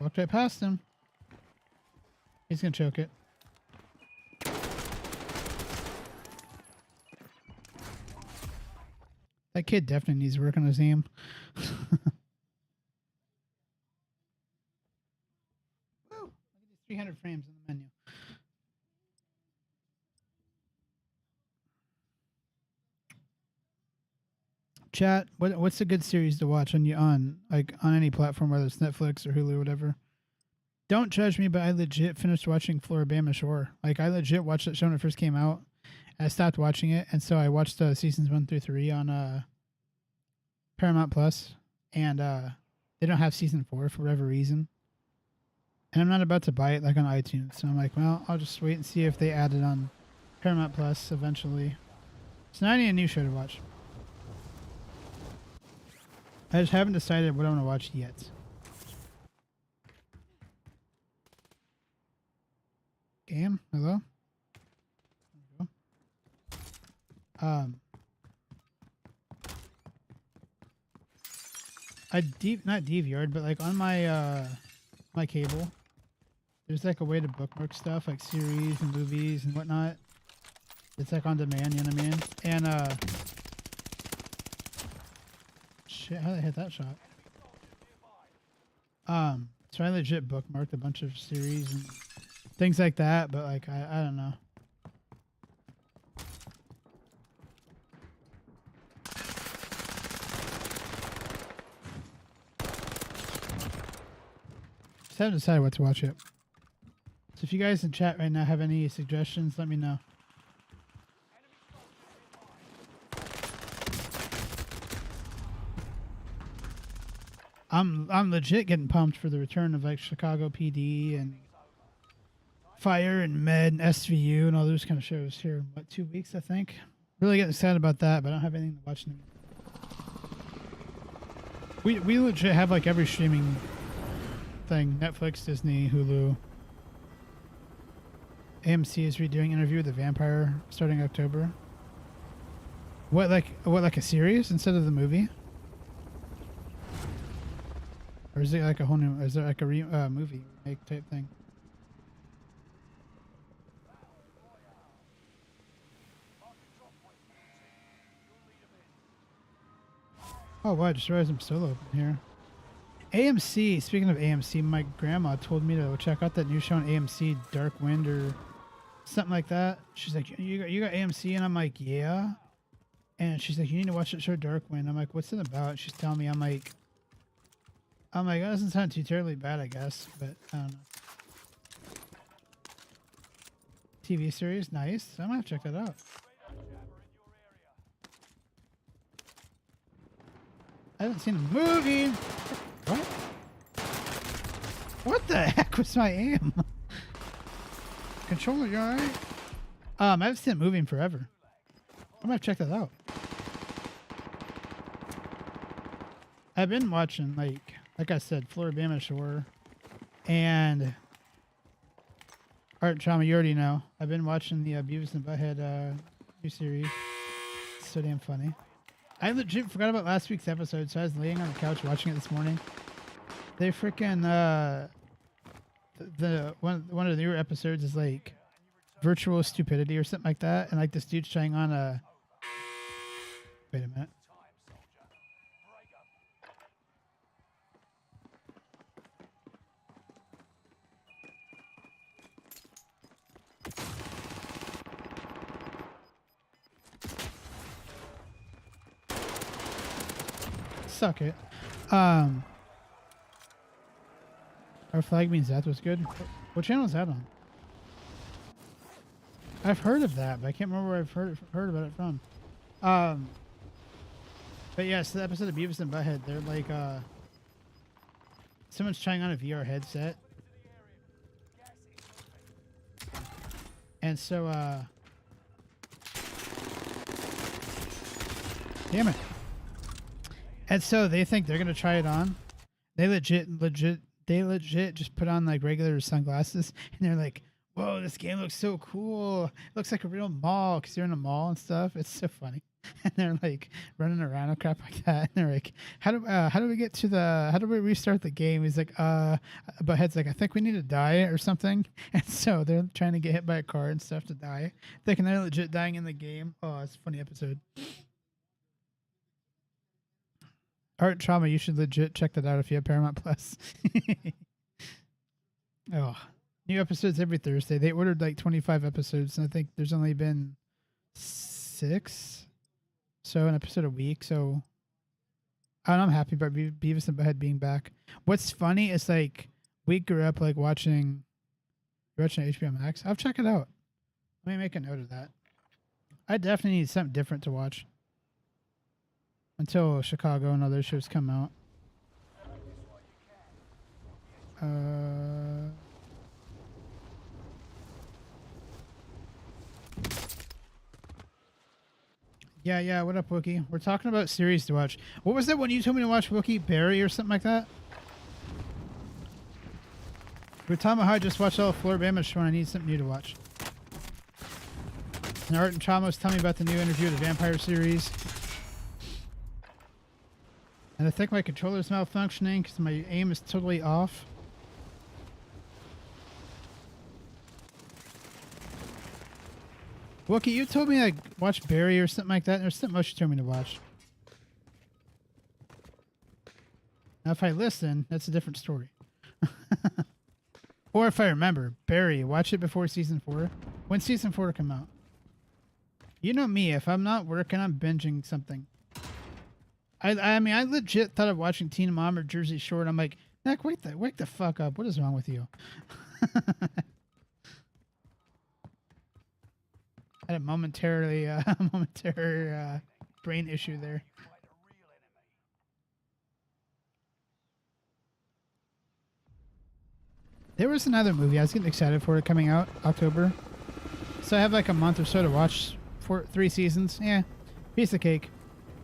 Walked right past him. He's gonna choke it. That kid definitely needs work on his aim. Woo! Look at these 300 frames in the menu. Chat, what's a good series to watch on any platform, whether it's Netflix or Hulu or whatever? Don't judge me, but I legit finished watching Floribama Shore. Like, I legit watched that show when it first came out. I stopped watching it, and so I watched seasons 1 through 3 on Paramount Plus, and they don't have season 4 for whatever reason. And I'm not about to buy it like on iTunes, so I'm like, well, I'll just wait and see if they add it on Paramount Plus eventually. So now I need a new show to watch. I just haven't decided what I want to watch yet. Game? Hello? I not DVR'd, but like on my my cable, there's like a way to bookmark stuff like series and movies and whatnot. It's like on demand, you know what I mean? And shit, how did I hit that shot? So I legit bookmarked a bunch of series and things like that, but like I don't know. Just haven't decided what to watch yet. So if you guys in chat right now have any suggestions, let me know. I'm legit getting pumped for the return of like Chicago PD and Fire and Med and SVU and all those kind of shows here in, what, 2 weeks, I think. Really getting excited about that, but I don't have anything to watch anymore. We legit have like every streaming thing. Netflix, Disney, Hulu. AMC is redoing Interview with the Vampire starting October. What like a series instead of the movie? Or is it like a whole new? Is it like a movie remake type thing? Oh wow! I just realized I'm still open here. AMC. Speaking of AMC, my grandma told me to check out that new show on AMC, Dark Wind or something like that. She's like, "You got AMC," and I'm like, "Yeah." And she's like, "You need to watch that show, Dark Wind." I'm like, "What's it about?" She's telling me. I'm like, that doesn't sound too terribly bad, I guess, but I don't know. TV series, nice. I'm gonna check that out. I haven't seen the movie. What? What the heck was my aim? Controller, you alright? I haven't seen the movie in forever. I'm gonna check that out. I've been watching, like I said, Floribama Shore and Art and Trauma. You already know. I've been watching the Beavis and Butthead new series. It's so damn funny. I legit forgot about last week's episode, so I was laying on the couch watching it this morning. They freaking the one of the newer episodes is like virtual stupidity or something like that, and like this dude's trying on a. Wait a minute. Suck it. Our flag means that was good. What channel is that on? I've heard of that, but I can't remember where I've heard about it from. But yeah, so the episode of Beavis and Butthead, they're like someone's trying on a VR headset. And so damn it. And so they think they're gonna try it on. They legit just put on like regular sunglasses, and they're like, "Whoa, this game looks so cool! It looks like a real mall." Because you're in a mall and stuff. It's so funny. And they're like running around and crap like that. And they're like, "How do we get to the? How do we restart the game?" He's like, Butthead's like, "I think we need to die or something." And so they're trying to get hit by a car and stuff to die, thinking they're legit dying in the game. Oh, it's a funny episode. Art and Trauma, you should legit check that out if you have Paramount Plus. Oh, new episodes every Thursday. They ordered like 25 episodes, and I think there's only been 6. So an episode a week. So I'm happy about Beavis and Butthead being back. What's funny is like we grew up like watching HBO Max. I'll check it out. Let me make a note of that. I definitely need something different to watch. Until Chicago and other shows come out. Yeah, what up, Wookie? We're talking about series to watch. What was that one you told me to watch, Wookie? Barry or something like that? We were talking about how I just watched all of Floribama Shore and I need something new to watch. And Art and Trauma was telling me about the new interview of the Vampire series. And I think my controller's malfunctioning because my aim is totally off. Wookie, you told me I watch Barry or something like that. There's something else you told me to watch. Now, if I listen, that's a different story. Or if I remember, Barry, watch it before season 4. When's season 4 come out? You know me. If I'm not working, I'm binging something. I mean, I legit thought of watching Teen Mom or Jersey Shore, and I'm like, Nick, wake the fuck up. What is wrong with you? I had a momentary brain issue there. There was another movie I was getting excited for it coming out October. So I have like a month or so to watch 3 seasons. Yeah, piece of cake.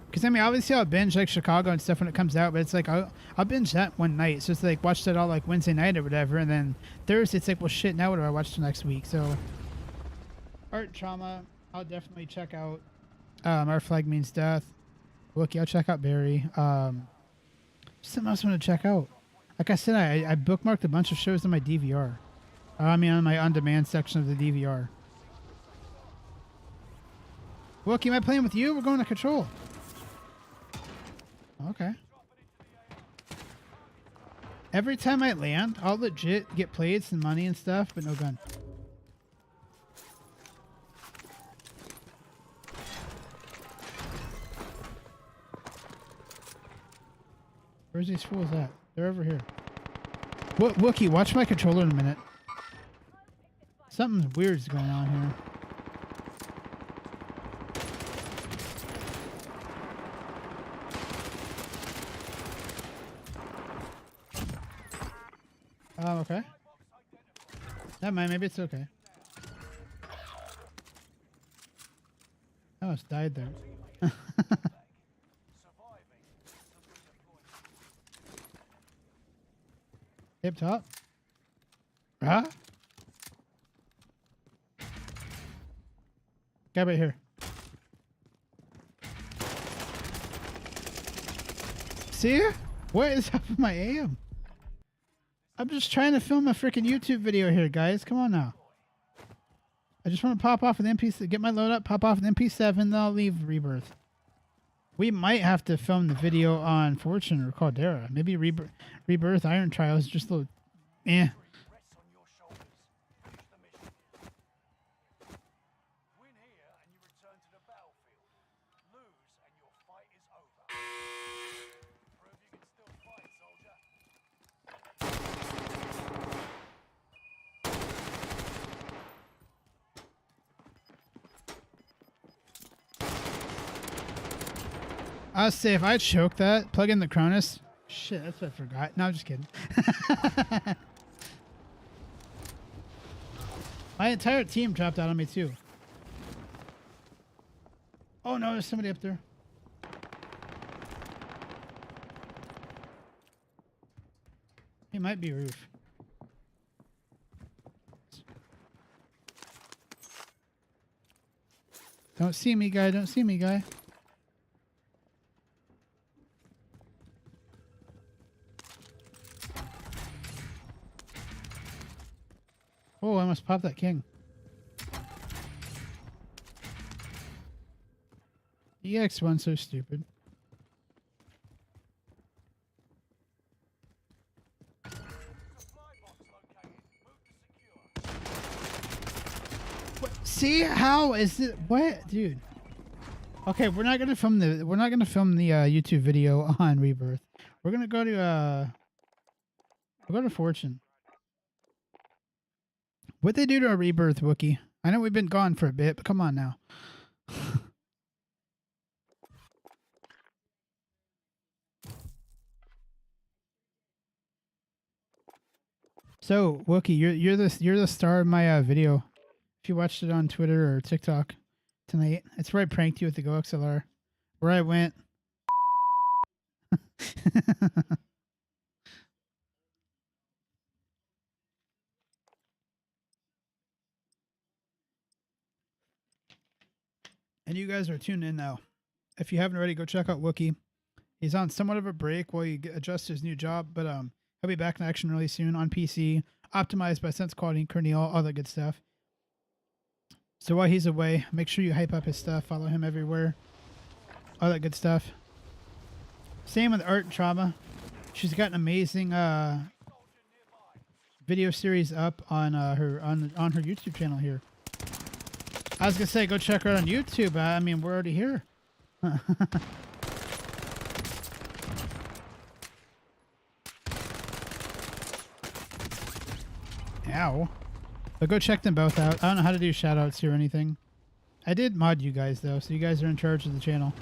Because, I mean, obviously I'll binge, like, Chicago and stuff when it comes out, but it's like, I'll binge that one night. So it's like, watch that all, like, Wednesday night or whatever, and then Thursday it's like, well, shit, now what do I watch the next week? So, Art Trauma, I'll definitely check out. Our flag means death. Wookie, I'll check out Barry. Something else I want to check out. Like I said, I bookmarked a bunch of shows on my DVR. I mean, on my on-demand section of the DVR. Wookie, am I playing with you? We're going to control. Okay. Every time I land, I'll legit get plates and money and stuff, but no gun. Where's these fools at? They're over here. Wookie, watch my controller in a minute. Something weird's going on here. Oh, okay. Never mind, maybe it's okay. I almost died there. Hip top? Huh? Guy right here. See? What is up with my aim? I'm just trying to film a freaking YouTube video here, guys. Come on now. I just want to pop off an MP, get my load up, pop off an MP7, then I'll leave Rebirth. We might have to film the video on Fortune or Caldera. Maybe Rebirth Iron Trials just a little eh. I'll say if I choke that, plug in the Cronus. Shit, that's what I forgot. No, I'm just kidding. My entire team dropped out on me too. Oh no, there's somebody up there. He might be roof. Don't see me, guy. Don't see me, guy. Oh, I almost popped that king. EX1 so stupid. What? See, how is it? What, dude? Okay, we're not gonna film the YouTube video on Rebirth. We're gonna go to we'll go to Fortune. What'd they do to our Rebirth, Wookie? I know we've been gone for a bit, but come on now. So, Wookie, you're the star of my video. If you watched it on Twitter or TikTok tonight, it's where I pranked you with the Go XLR. Where I went. And you guys are tuned in now. If you haven't already, go check out Wookie. He's on somewhat of a break while he adjusts his new job, but he'll be back in action really soon on PC, optimized by Sense Quality and Kernel, all that good stuff. So while he's away, make sure you hype up his stuff, follow him everywhere, all that good stuff. Same with Art and Trauma. She's got an amazing video series up on her YouTube channel here. I was gonna say go check her out on YouTube. I mean, we're already here. Ow. But go check them both out. I don't know how to do shoutouts here or anything. I did mod you guys though, so you guys are in charge of the channel.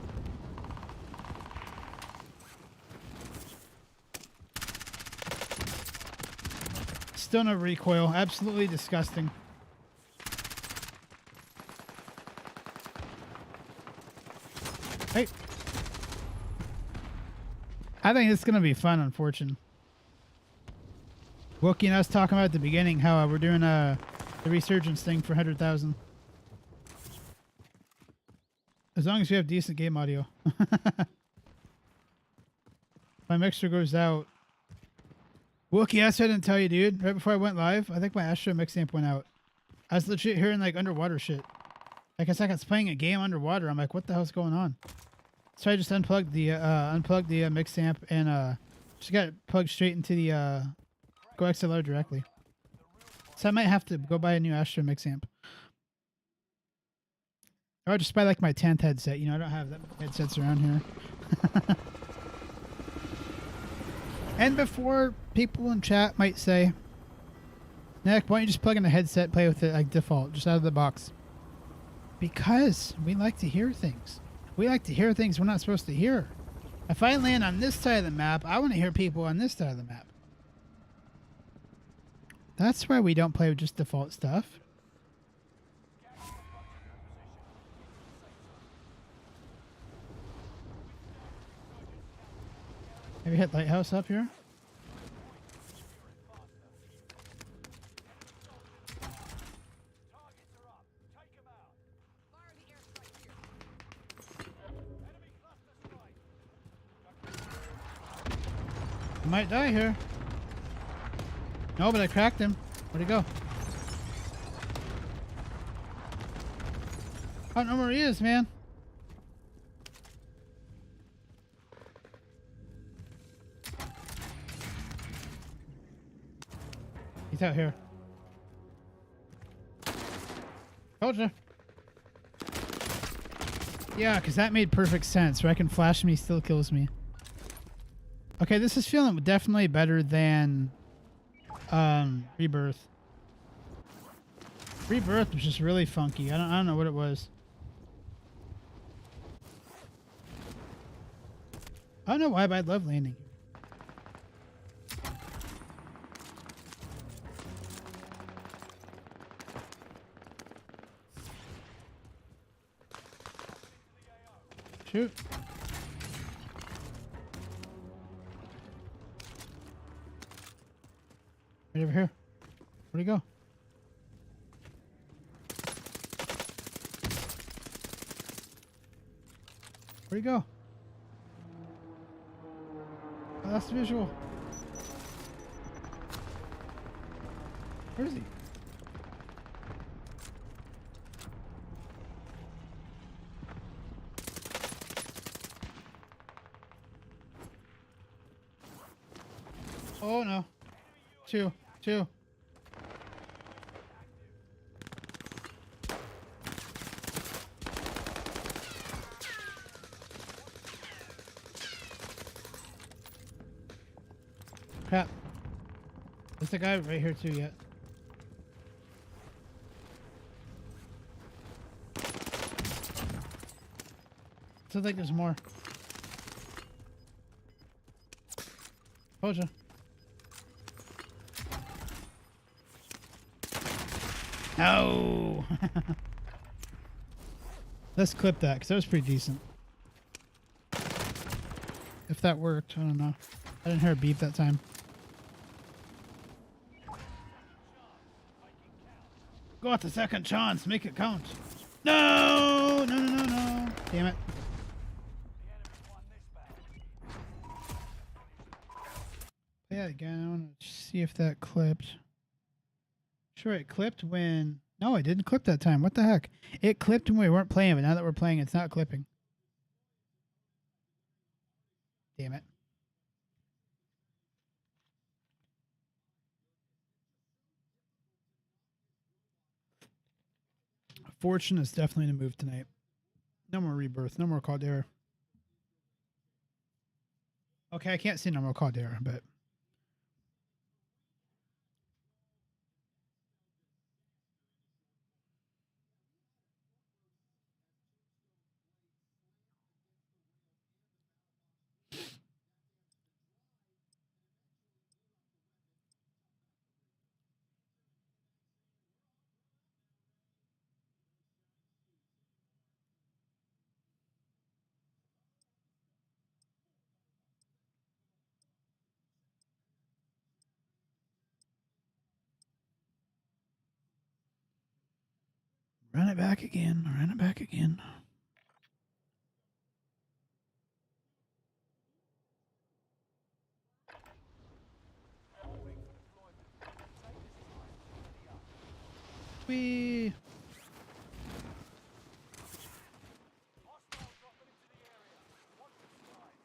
Still no recoil. Absolutely disgusting. Hey. I think it's going to be fun on Fortune. Wookie and I was talking about at the beginning how we're doing the resurgence thing for 100,000. As long as you have decent game audio. My mixer goes out. Wookie, that's what I didn't tell you, dude. Right before I went live, I think my Astro mix amp went out. I was legit hearing like underwater shit. Like it's like I was playing a game underwater. I'm like, what the hell's going on? So I just unplugged the mix amp and just got it plugged straight into the Go XLR directly. So I might have to go buy a new Astro mix amp. Or just buy like my 10th headset. You know, I don't have that many headsets around here. And before people in chat might say, Nick, why don't you just plug in a headset, play with it like default, just out of the box? Because we like to hear things. We like to hear things we're not supposed to hear. If I land on this side of the map, I want to hear people on this side of the map. That's why we don't play with just default stuff. Maybe hit lighthouse up here. I might die here. No, but I cracked him. Where'd he go? I don't know where he is, man. He's out here. Told ya. Yeah, because that made perfect sense. Where I can flash him, he still kills me. Okay, this is feeling definitely better than Rebirth. Rebirth was just really funky. I don't know what it was. I don't know why, but I love landing. Shoot. Right over here. Where'd he go? Where'd he go? Oh, that's the visual. Where is he? Oh no. Two. Crap. There's the guy right here too yet. Sounds like there's more. Told ya. No. Let's clip that because that was pretty decent. If that worked, I don't know. I didn't hear a beep that time. Got the second chance. Make it count. No. Damn it. Yeah, again, I want to see if that clipped. Sure, it clipped when... No, it didn't clip that time. What the heck? It clipped when we weren't playing, but now that we're playing, it's not clipping. Damn it. Fortune is definitely in a move tonight. No more Rebirth. No more Caldera. Okay, I can't see no more Caldera, but... Run it back again. Run it back again. We. Hostile dropping into the area. Watch the skies.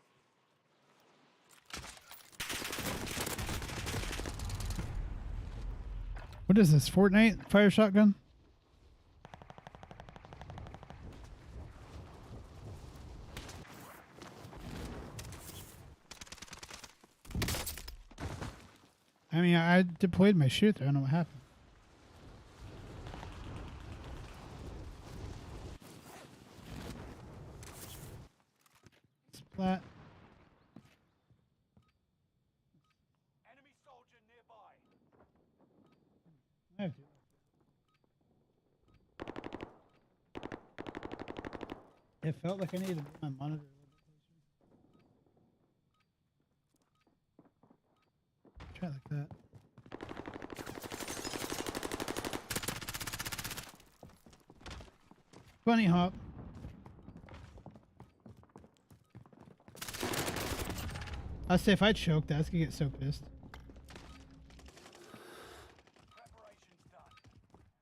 What is this? Fortnite fire shotgun? I mean, I deployed my shooter. I don't know what happened. Splat. Enemy soldier nearby. I have to. It felt like I needed to move my monitor a little bit closer. Try like that. Bunny hop. I'll say if I choke, that's gonna get so pissed. Preparations done.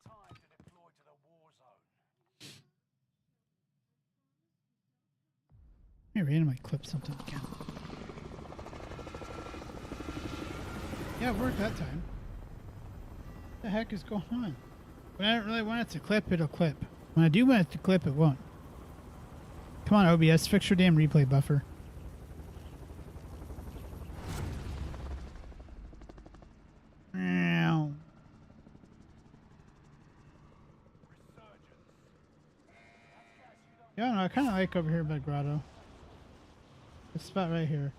Time to deploy to the war zone. Let me randomly clip something again. Yeah, it worked that time. What the heck is going on? When I don't really want it to clip, it'll clip. When I do want it to clip, it won't. Come on, OBS, fix your damn replay buffer. Meow. Yeah, I don't know, I kind of like over here by Grotto. This spot right here.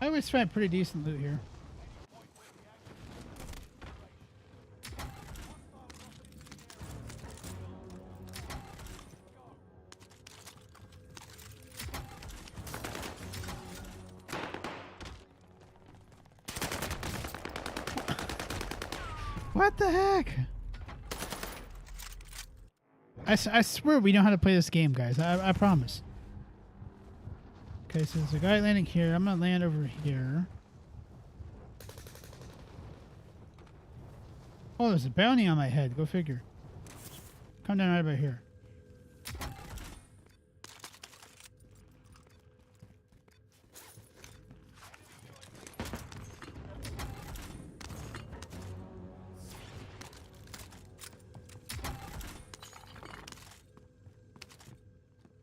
I always find pretty decent loot here. What the heck? I swear we know how to play this game, guys. I promise. Okay, so there's a guy landing here. I'm gonna land over here. Oh, there's a bounty on my head. Go figure. Come down right about here.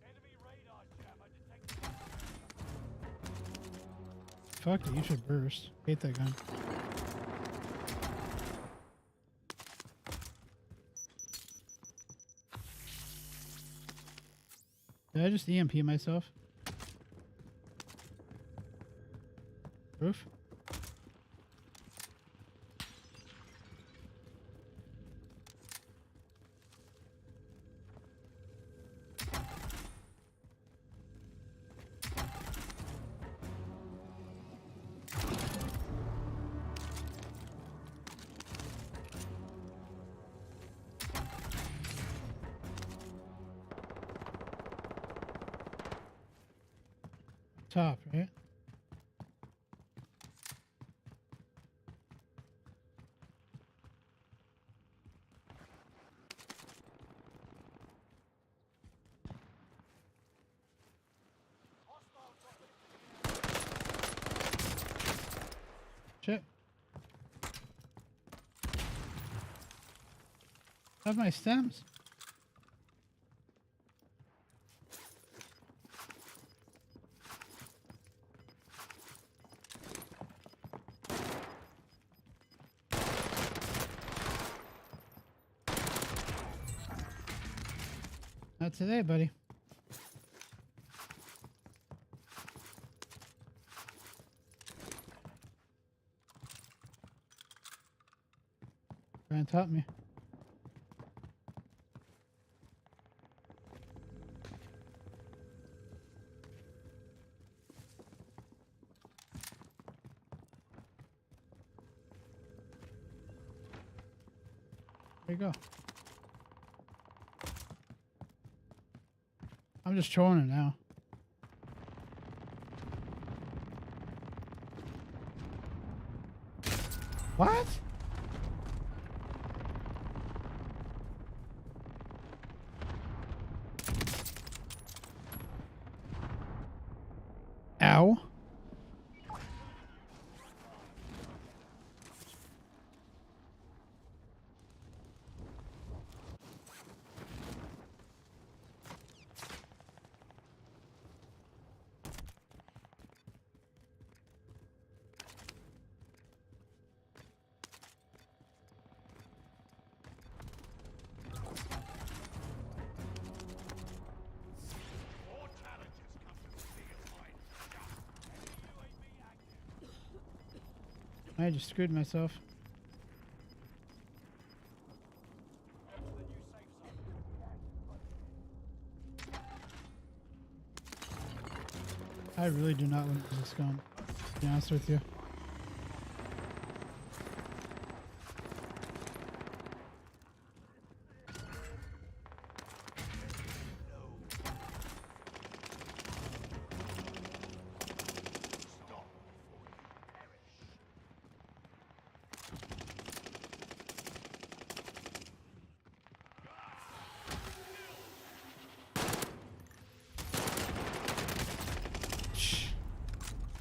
Enemy radar jammer detected. Fuck it, you should burst. Hate that gun. Did I just EMP myself? Roof? Top, right? Shit. Have my stems. Not today, buddy. Try and top me. There you go. I'm just trolling it now. What? Ow. I just screwed myself. I really do not want to use this gun, to be honest with you.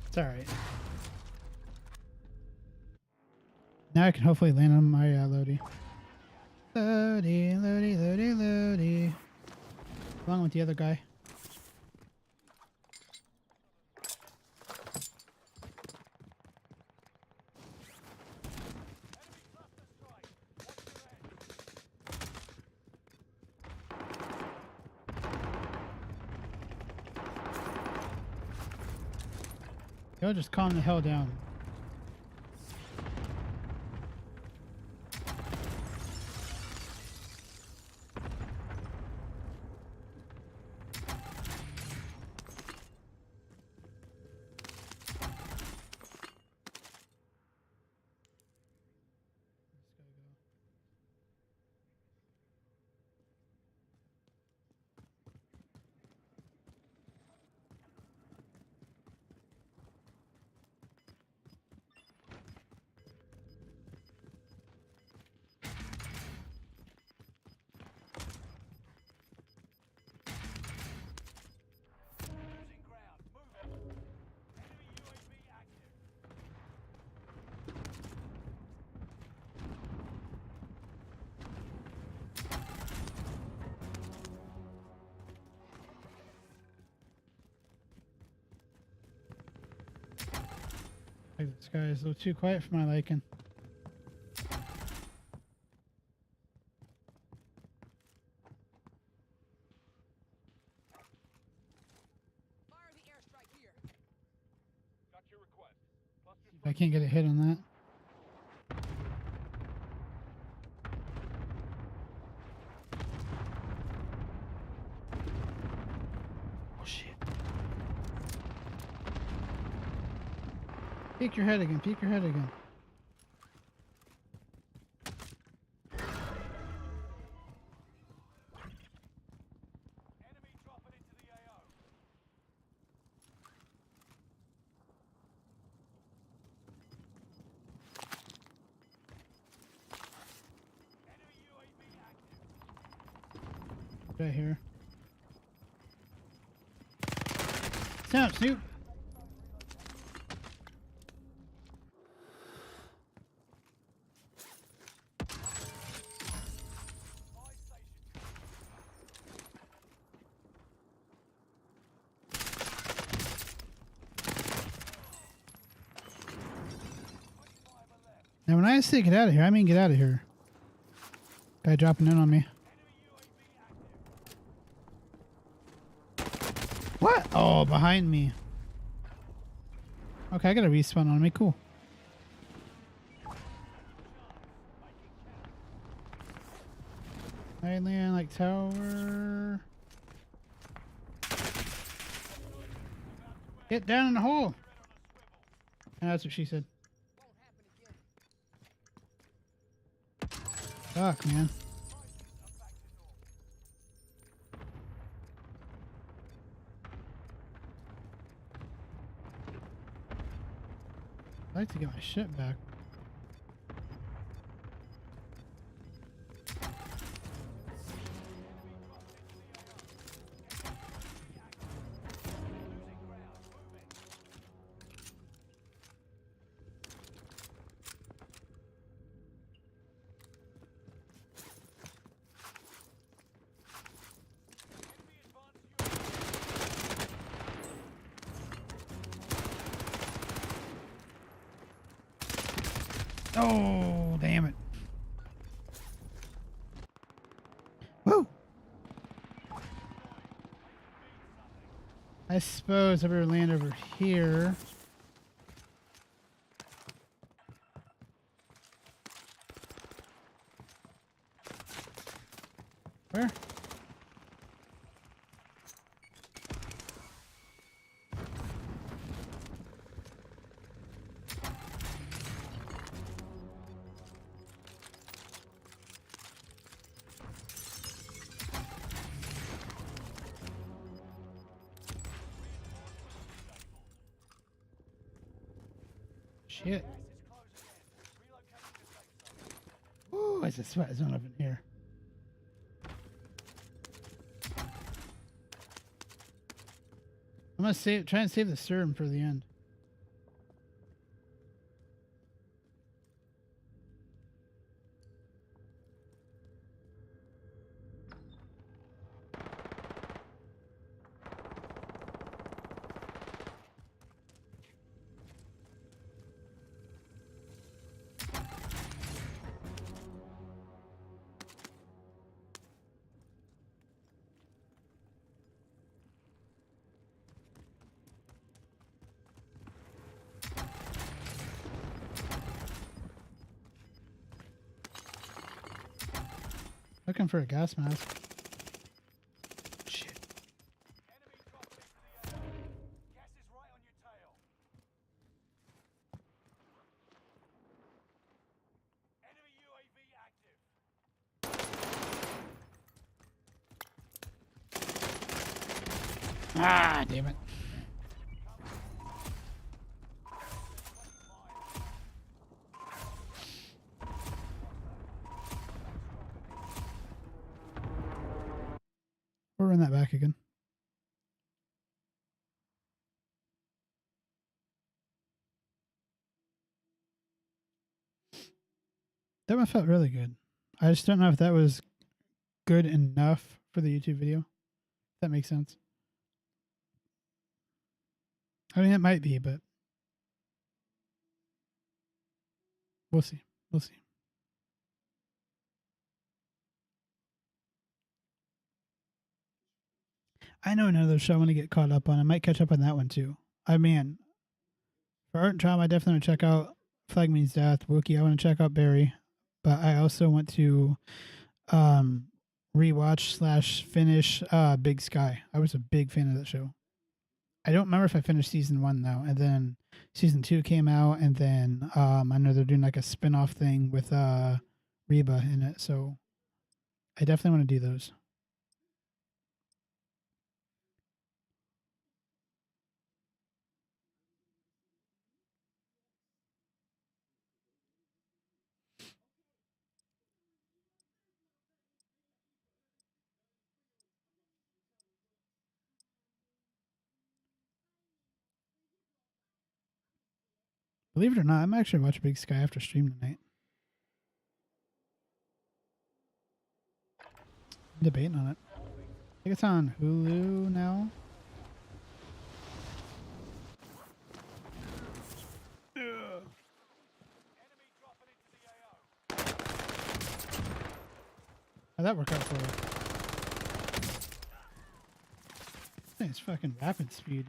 It's alright. Now I can hopefully land on my Loady. Loady, Loady, Loady, Loady. Along with the other guy. Yo, just calm the hell down. Losing ground. Move it. Enemy UAV active. This guy is a little too quiet for my liking. Fire the airstrike here. Got your request. Cluster If I can't get a hit on that. Oh shit. Peek your head again, peek your head again. enemy dropping into the AO. Enemy UAV active. Right here. Snap, Snoop. Buy station. Now when I say get out of here, I mean get out of here. Guy dropping in on me. What? Oh, behind me. Okay, I got a respawn on me. Cool. I land like tower. Get down in the hole. And that's what she said. Fuck, man. I'd like to get my shit back. Oh, damn it. Woo! I suppose I better land over here. Where? Shit. Ooh, it's a sweat zone up in here. I'm gonna try and save the serum for the end. Looking for a gas mask. Shit. Enemy dropping into the AO. Gas is right on your tail. Enemy UAV active. Ah, damn it. We'll run that back again. That one felt really good. I just don't know if that was good enough for the YouTube video. If that makes sense. I mean, it might be, but we'll see. We'll see. I know another show I want to get caught up on. I might catch up on that one too. I mean, for Art and Trauma, I definitely want to check out Flag Means Death, Wookie. I want to check out Barry, but I also want to rewatch / finish Big Sky. I was a big fan of that show. I don't remember if I finished season 1 though, and then season 2 came out, and then I know they're doing like a spin-off thing with Reba in it, so I definitely want to do those. Believe it or not, I'm actually watching Big Sky after stream tonight. I'm debating on it. I think it's on Hulu now. Enemy dropping into the AO. How'd that work out for you? Hey, it's fucking rapid speed.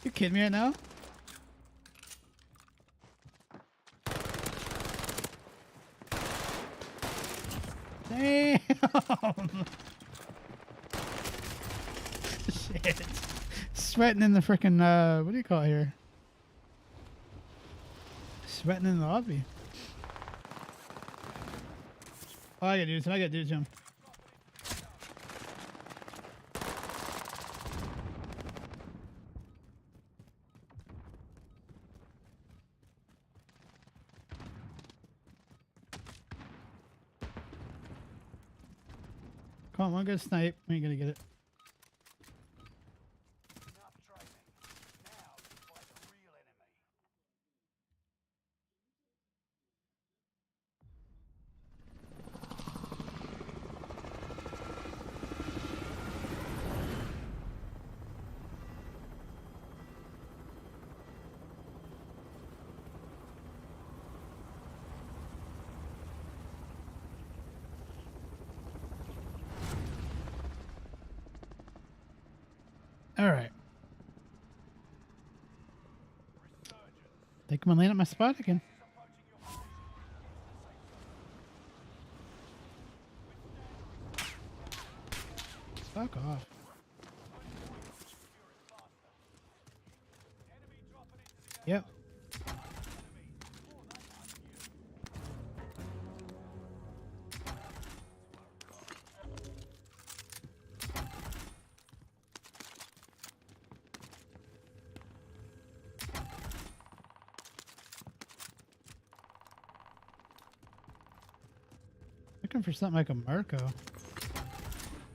You kidding me right now? Damn! Shit. Sweating in the frickin' what do you call it here? Sweating in the lobby. Oh, I gotta do something. I gotta do something. Come on, one good snipe. We ain't gonna get it. Enough training. Now you fight the real enemy. All right. Think I'm gonna land at my spot again. Fuck off. Yep. Looking for something like a Marco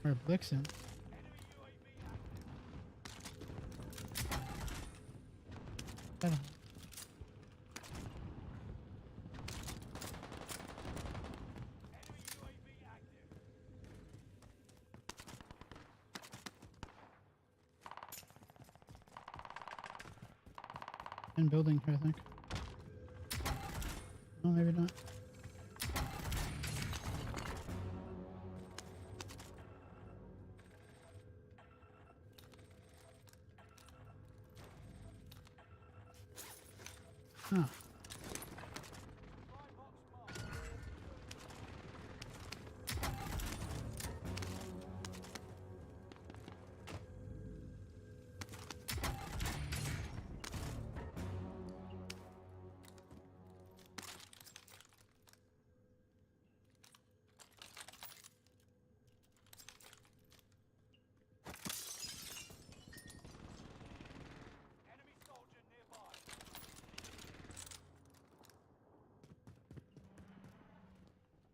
or a Blixen. I don't know. In building, I think. No, maybe not. Huh. Enemy soldier nearby.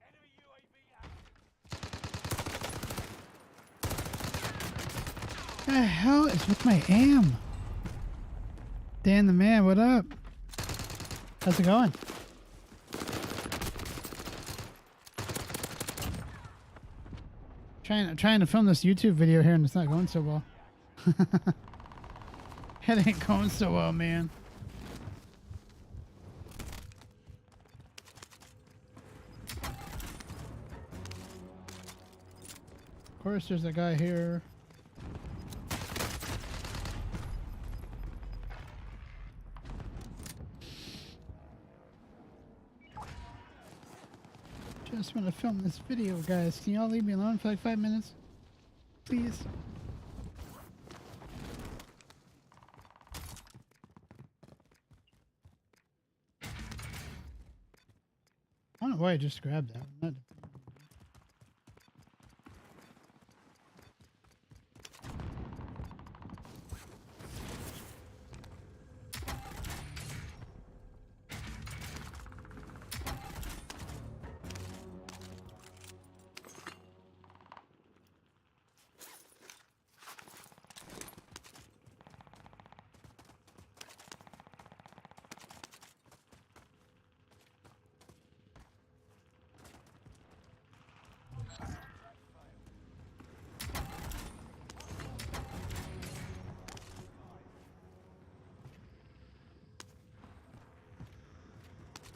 Enemy UAV active. The hell is with my AM? Dan the man, what up? How's it going? Trying to film this YouTube video here and it's not going so well. It ain't going so well, man. Of course, there's a guy here. Just want to film this video, guys. Can y'all leave me alone for like 5 minutes? Please. I don't know why I just grabbed that. I'm not...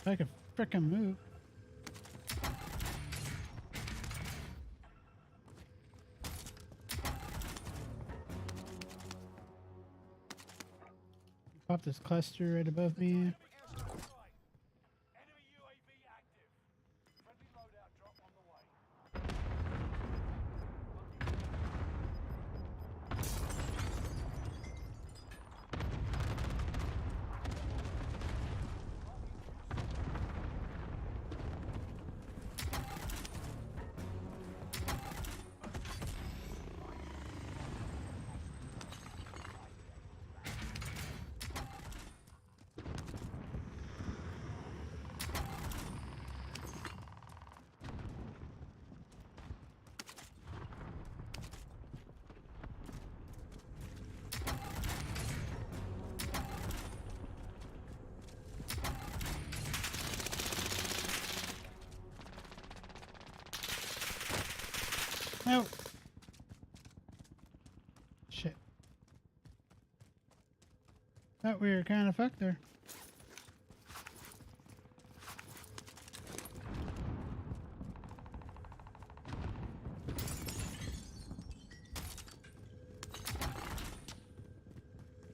If I could frickin' move. Pop this cluster right above me. Enemy UAV active. Friendly loadout drop on the way. No. Shit. Thought we were kind of fucked there.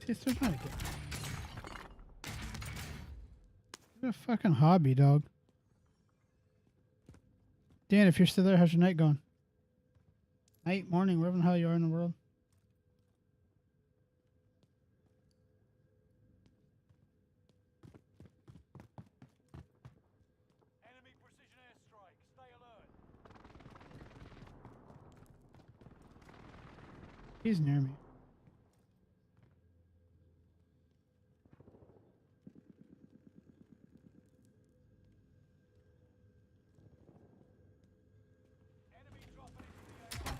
It's still trying to get. What a fucking hobby, dog. Dan, if you're still there, how's your night going? Night, morning, wherever the hell you are in the world. Enemy precision airstrike. Stay alert. He's near me. Enemy dropping into the AR.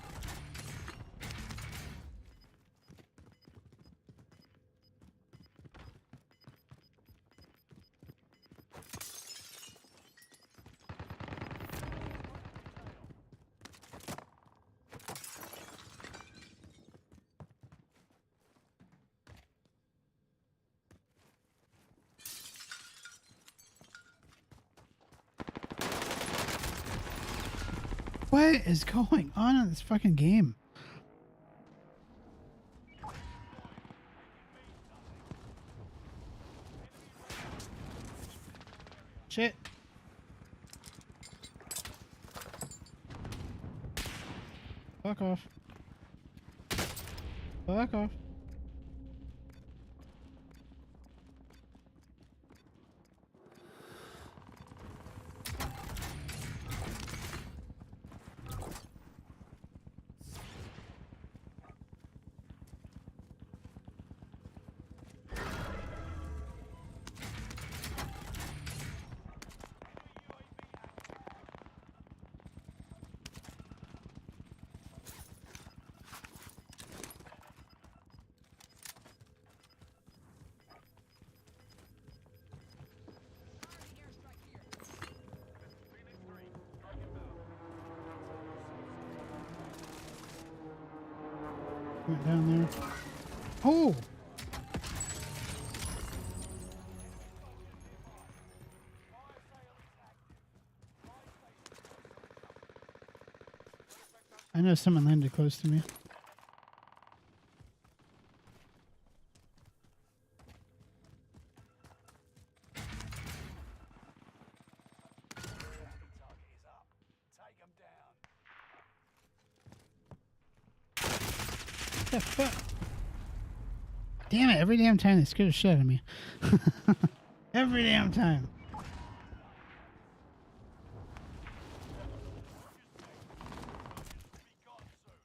What is going on in this fucking game? Shit. Fuck off. Fuck off. Fire the airstrike here. Went down there. Oh! I know someone landed close to me. Target is up. Take them down. The fuck? Damn it, every damn time they scare the shit out of me. Every damn time. Be gone soon.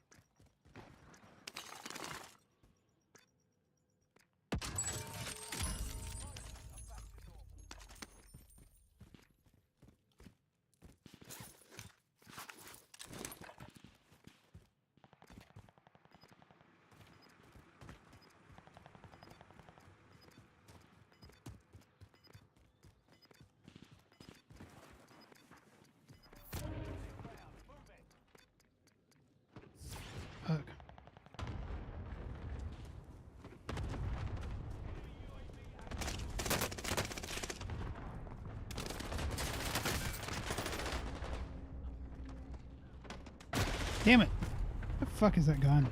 Fuck. Damn it. What the fuck is that gun?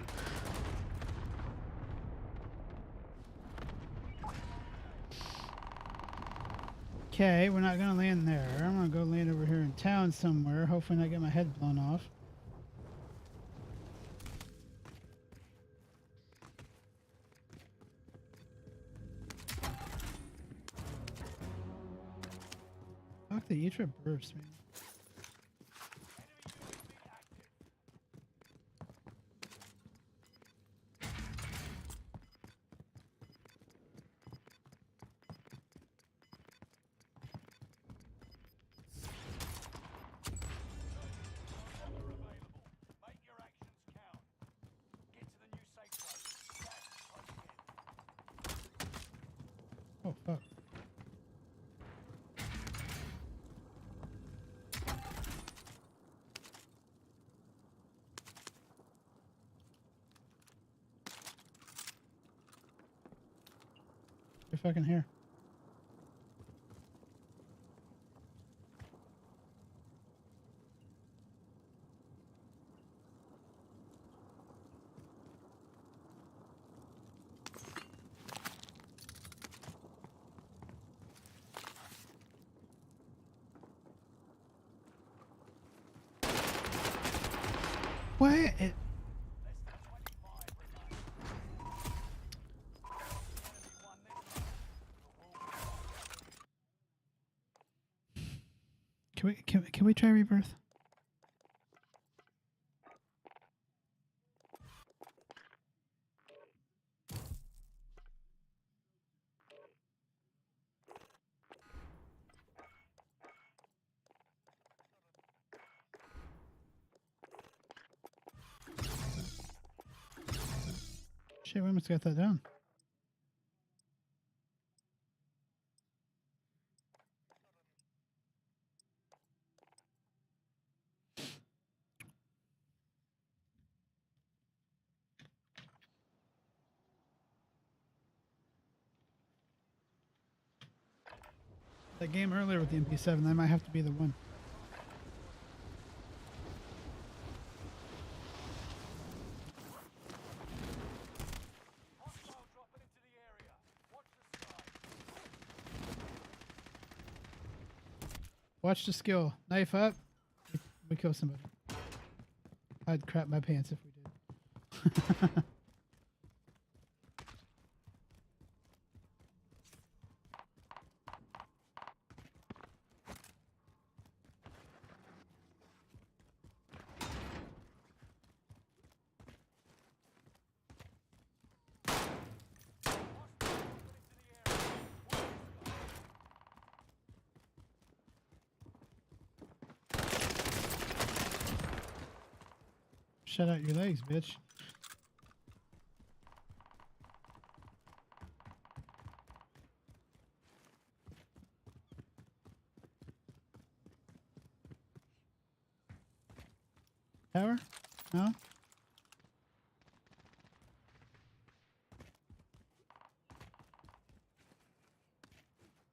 Okay, we're not gonna land there. I'm gonna go land over here in town somewhere. Hopefully not get my head blown off. Fuck the Etra burst, man. Make your actions count. Get to the new safe zone. Gas is closing in. Oh fuck. You're fucking here. What? Less than 25 remain. The enemy won this round. The war Can we try rebirth? Shit, we almost got that down. That game earlier with the MP7, that might have to be the one. hostile dropping into the area. Watch the sky. Watch the skill. Knife up. We kill somebody. I'd crap my pants if we did. Shut out your legs, bitch. Tower? No?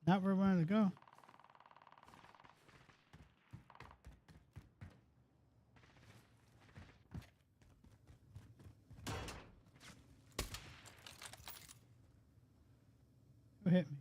Not where we wanted to go. Who hit me?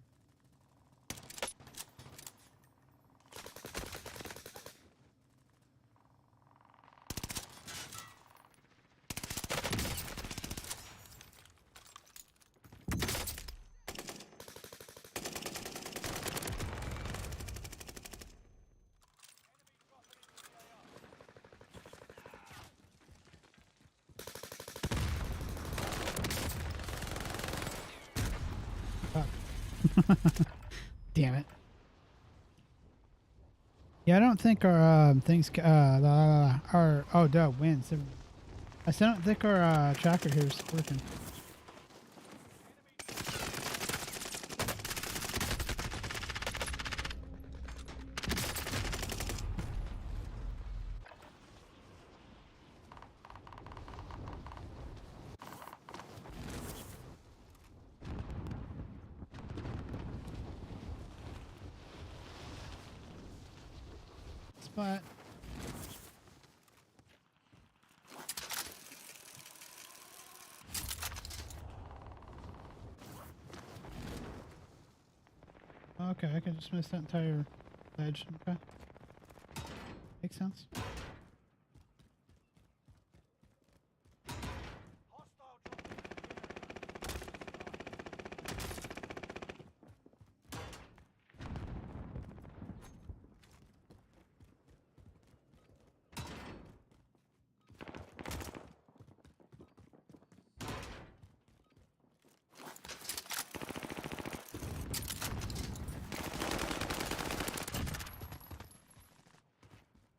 Damn it. Yeah, I don't think our things our wins. I still don't think our tracker here is working. Spot. Okay, I can just miss that entire ledge. Okay. Makes sense. Hostile dropping into the area.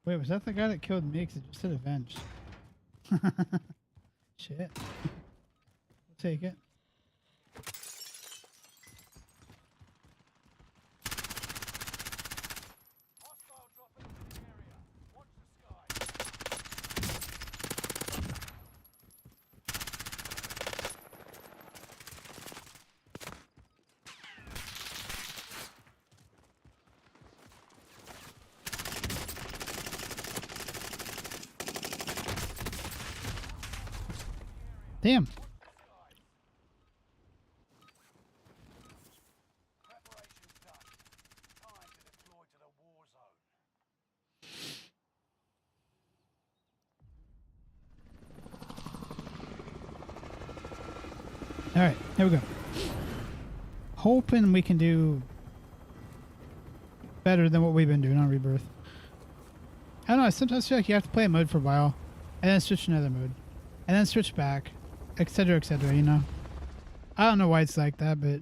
Wait, was that the guy that killed me? 'Cause it just said avenged. Shit. We'll take it. Hostile dropping into the area. Watch the sky. Damn. Preparation's done. Time to deploy to the war zone. All right, here we go. Hoping we can do better than what we've been doing on Rebirth. I don't know. I sometimes feel like you have to play a mode for a while, and then switch to another mode, and then switch back, etc., etc. You know. I don't know why it's like that, but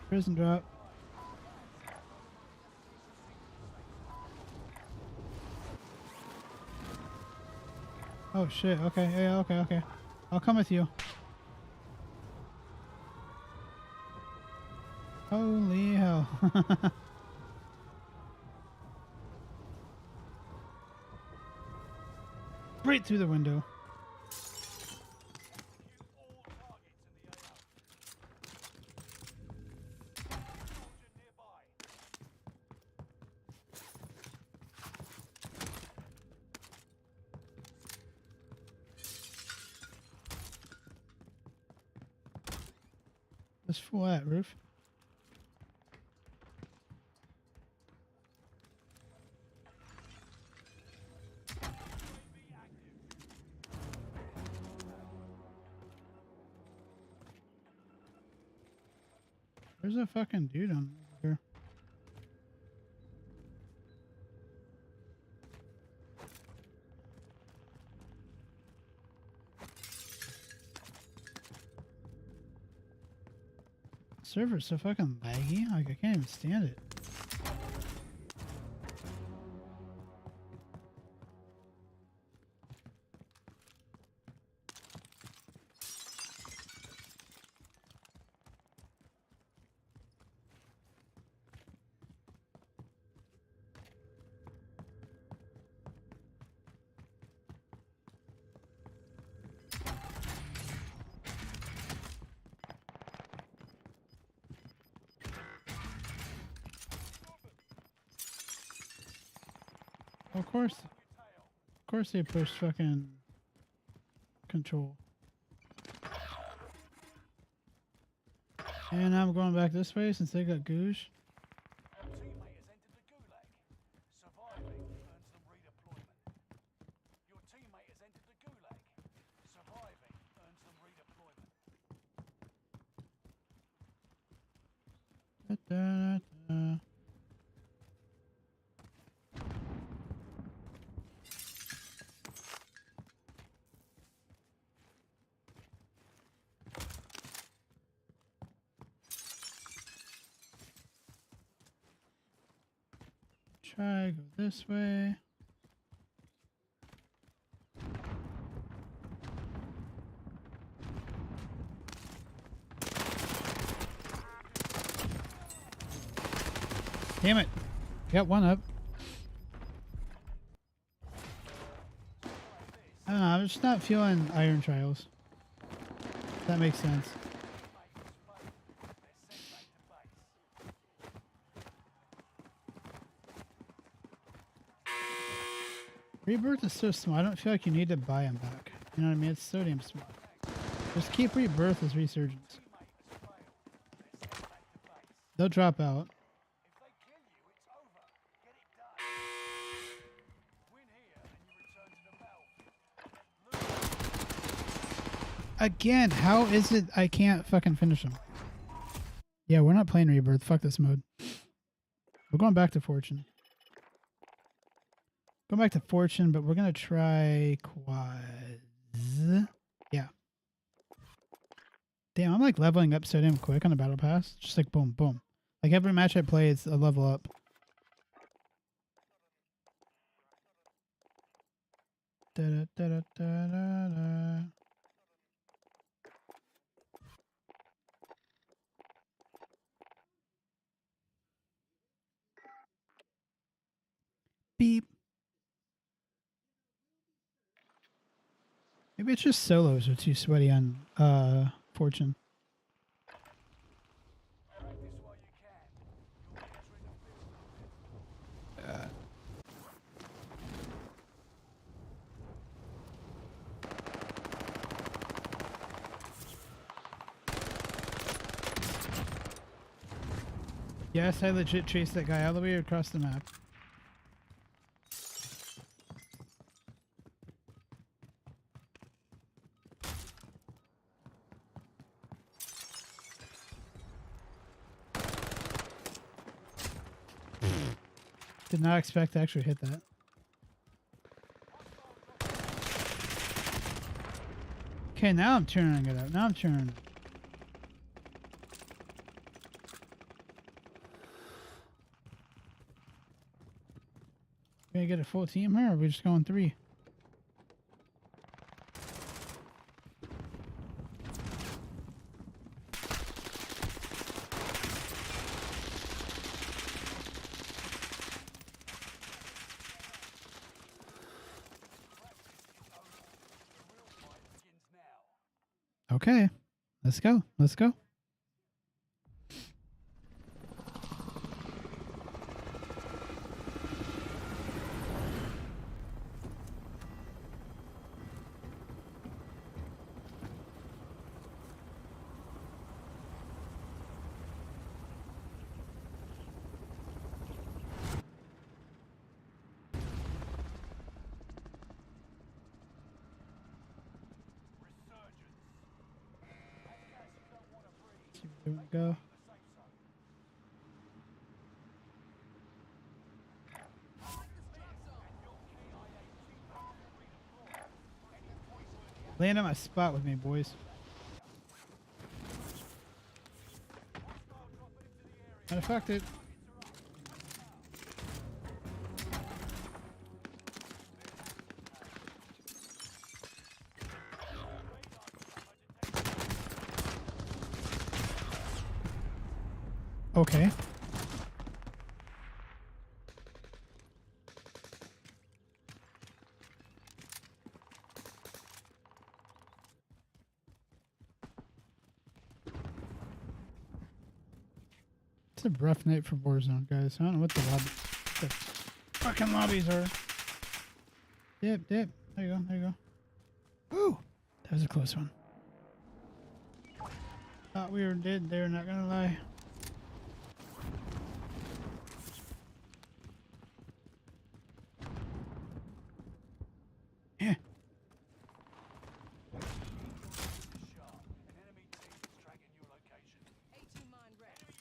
prison drop. Oh shit. Okay. Yeah. Okay. Okay. I'll come with you. Holy hell. Right through the window. This fool at roof. There's a fucking dude on here. Server's so fucking laggy. Like I can't even stand it. Of course they push fucking control. And I'm going back this way since they got goosh. Our teammate has entered the gulag. Surviving earns them redeployment. Your teammate has entered the gulag. Surviving earns them redeployment. Da-da-da-da. Try go this way. Damn it. Got one up. I don't know, I'm just not feeling iron trials. That makes sense. Rebirth is so small. I don't feel like you need to buy them back. You know what I mean? It's so damn small. Just keep Rebirth as Resurgence. They'll drop out. If they kill you, it's over. Get it done. Win here and you return to the battlefield. Again, how is it I can't fucking finish them? Yeah, we're not playing Rebirth. Fuck this mode. We're going back to Fortune. Going back to Fortune, but we're going to try quads. Yeah. Damn, I'm like leveling up so damn quick on the battle pass. Just like boom, boom. Like every match I play, it's a level up. Da da da da da da. Beep. Maybe it's just solos are too sweaty on Fortune. Practice while you can. You're entering the field. Yes, I legit chased that guy all the way across the map. Did not expect to actually hit that. Okay, now I'm turning it up. Now I'm turning it. Gonna get a full team here, or are we just going 3? Okay, let's go. Let's go. Here we go. Land on my spot with me, boys. Not affected. Okay. It's a rough night for Warzone, guys. I don't know what the fucking lobbies are. Dip. There you go. There you go. Ooh, that was a close one. Thought we were dead there, not gonna lie. Yeah. 18 mine ready.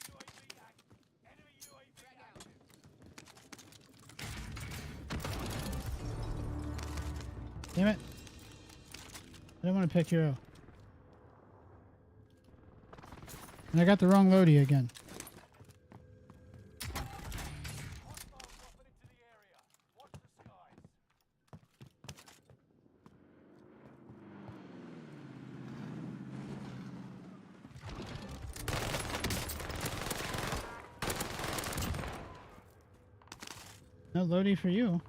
Drag out. Damn it. I don't want to pick hero. And I got the wrong loadie again. No loadie for you.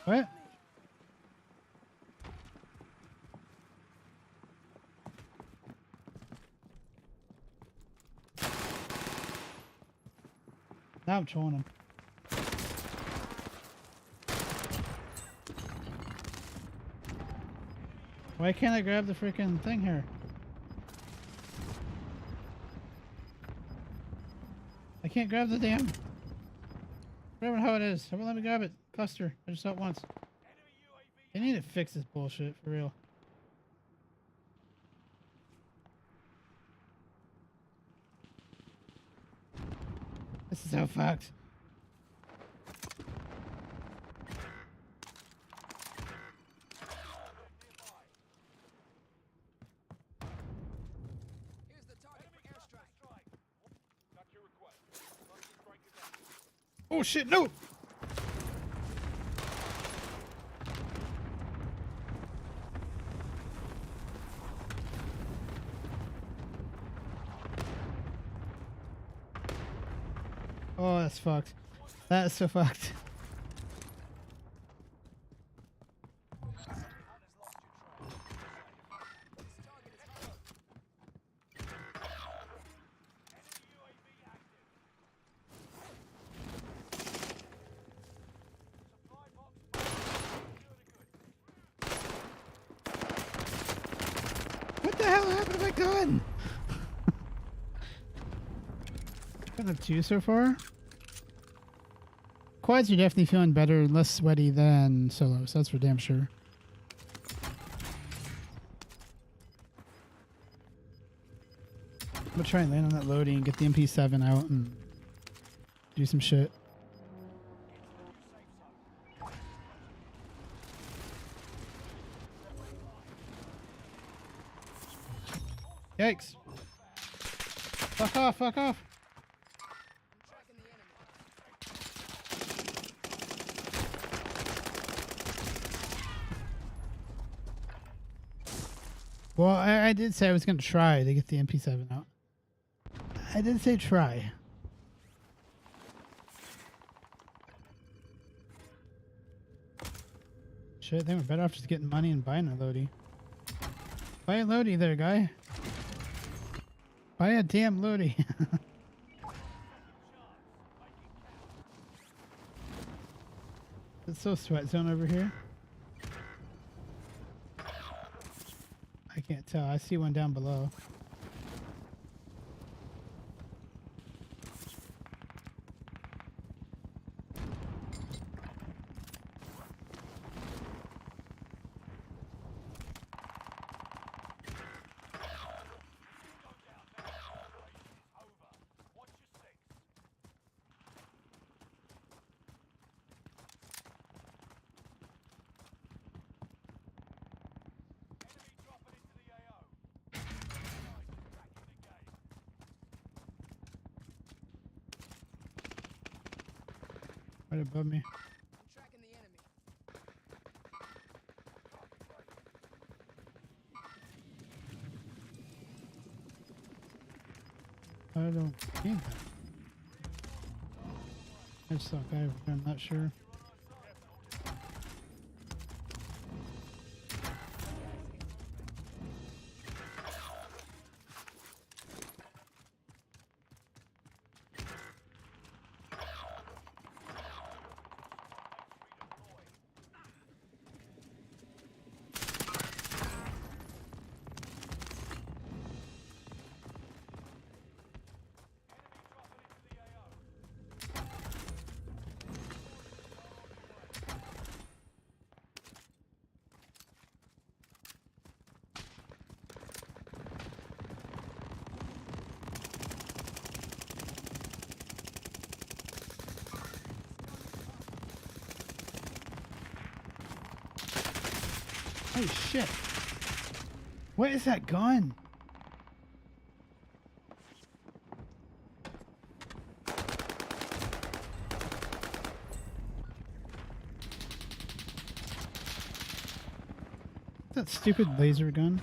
What? Now I'm trolling him. Why can't I grab the freaking thing here? I can't grab the damn. Whatever how it is. Everyone let me grab it. Cluster. I just saw it once. They need to fix this bullshit for real. This is so fucked. Here's the target for airstrike. Oh shit, no! Oh, that's fucked. That is so fucked. hell happened to my gun? Got up 2 so far. Quads are definitely feeling better and less sweaty than solos. That's for damn sure. I'm gonna try and land on that loading and get the MP7 out and do some shit. Yikes. Fuck off, fuck off. Tracking the enemy. Well, I did say I was going to try to get the MP7 out. I did say try. Shit, I think we're better off just getting money and buying a Lodi. Buy a Lodi there, guy. Buy a damn Lodi. It's so sweat zone over here. I can't tell. I see one down below. Right above me. I'm tracking the enemy. I don't need that. I suck. I'm not sure. Holy shit. What is that gun? That stupid laser gun.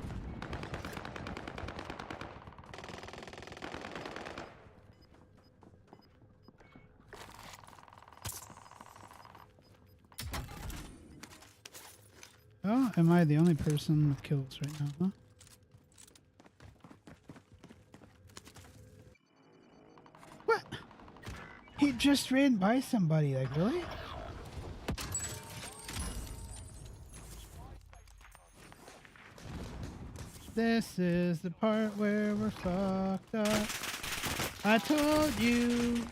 Oh, am I the only person with kills right now, huh? What? He just ran by somebody, like, really? This is the part where we're fucked up. I told you.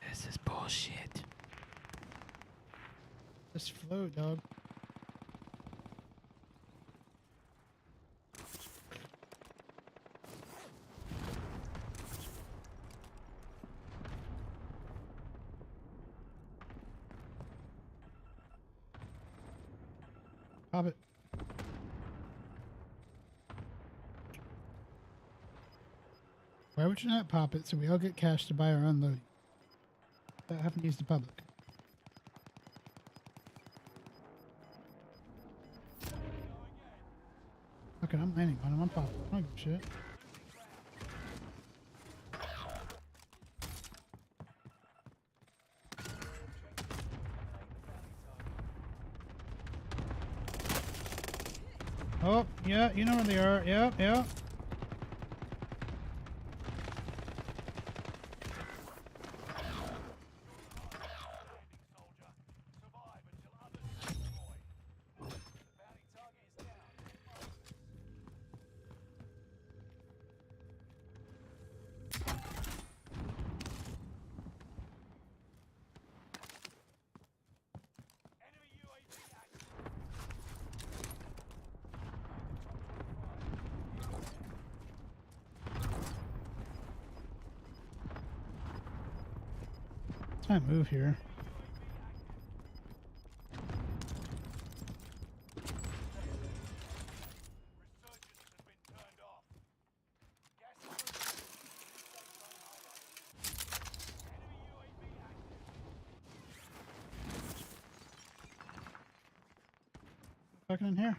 This is bullshit. Just float, dog. Pop it. Why would you not pop it so we all get cash to buy our own loading? I haven't used the public. Okay, I'm landing on him. I'm popping. I don't give a shit. Oh, yeah, you know where they are. Yep, yep. Soldier, survive until others are destroyed. The bounty target is down. Enemy UAV active. I move here. Resurgence has been turned off. Gas is moving. Enemy UAV active. Fucking in here.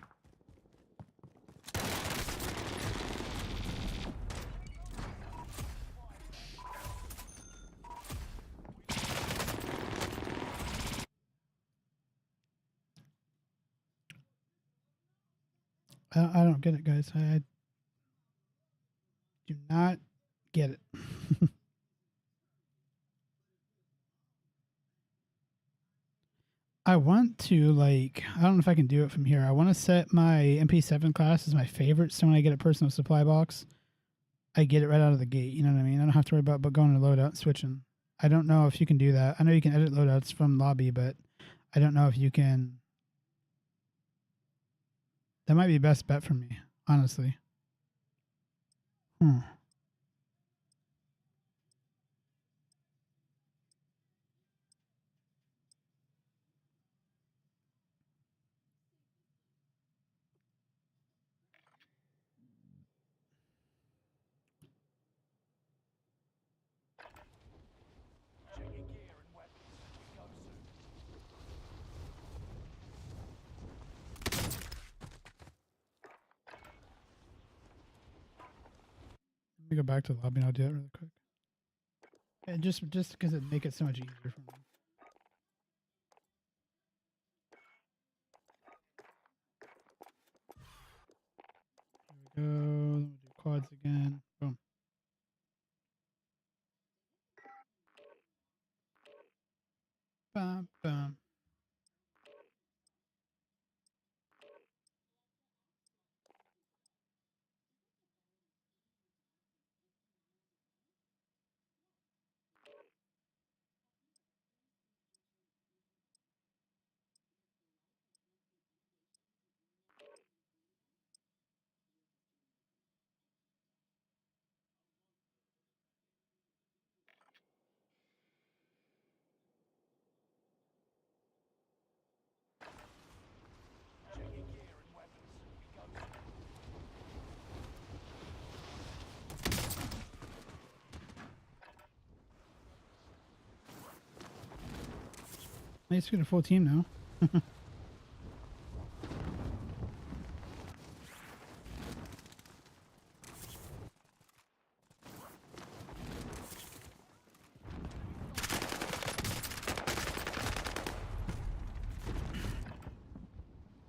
I don't get it, guys. I do not get it. I want to, like, I don't know if I can do it from here. I want to set my MP7 class as my favorite, so when I get a personal supply box, I get it right out of the gate. You know what I mean? I don't have to worry about going to loadout and switching. I don't know if you can do that. I know you can edit loadouts from lobby, but I don't know if you can. That might be the best bet for me, honestly. Check your gear and weapons. We go soon. Let me go back to the lobby and I'll do it really quick. And just because it make it so much easier for me. There we go. Then we'll do quads again. Boom. Bum, bum. Check your gear and weapons. We go soon. Nice to get a full team now.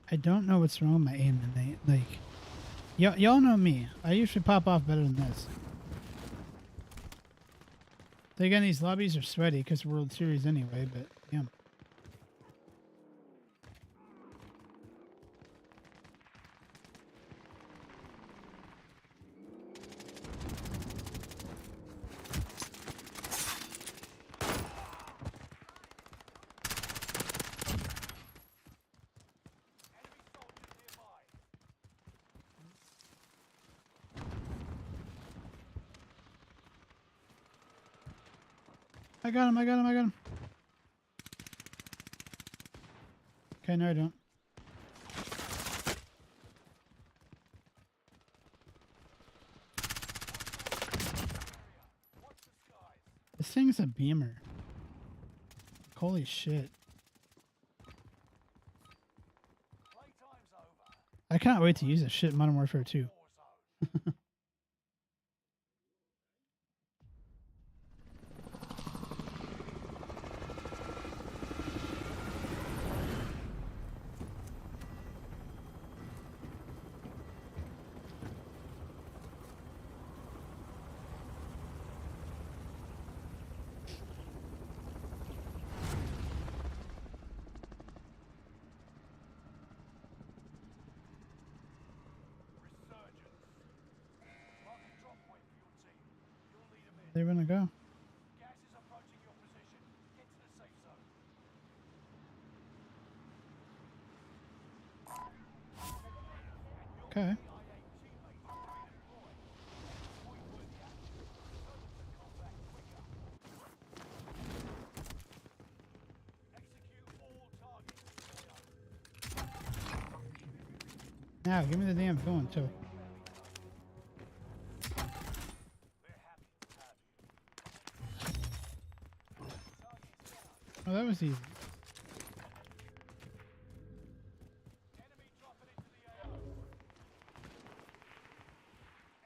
I don't know what's wrong with my aim tonight. Like, y'all know me. I usually pop off better than this. Then again, these lobbies are sweaty because World Series anyway, but yeah. Enemy soldiers nearby. I got him, I got him, I got him. Okay, no I don't. Watch the skies. This thing's a beamer. Holy shit. Playtime's over. I cannot wait to use this shit in Modern Warfare 2. Warzone. They wanna go? Gas is approaching your position. Get to the safe zone. Okay. IA teammates are redeployed. Point-worthy action. Return them to combat quicker. Execute all targets. Now, give me the damn phone too. We're happy to have you. Targets down. Oh, that was easy. Enemy dropping into the AO.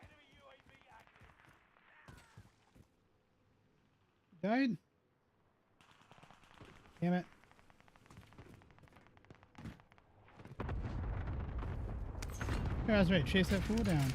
Enemy UAV active. Died? Damn it. Yeah, that's right. Chase that fool down.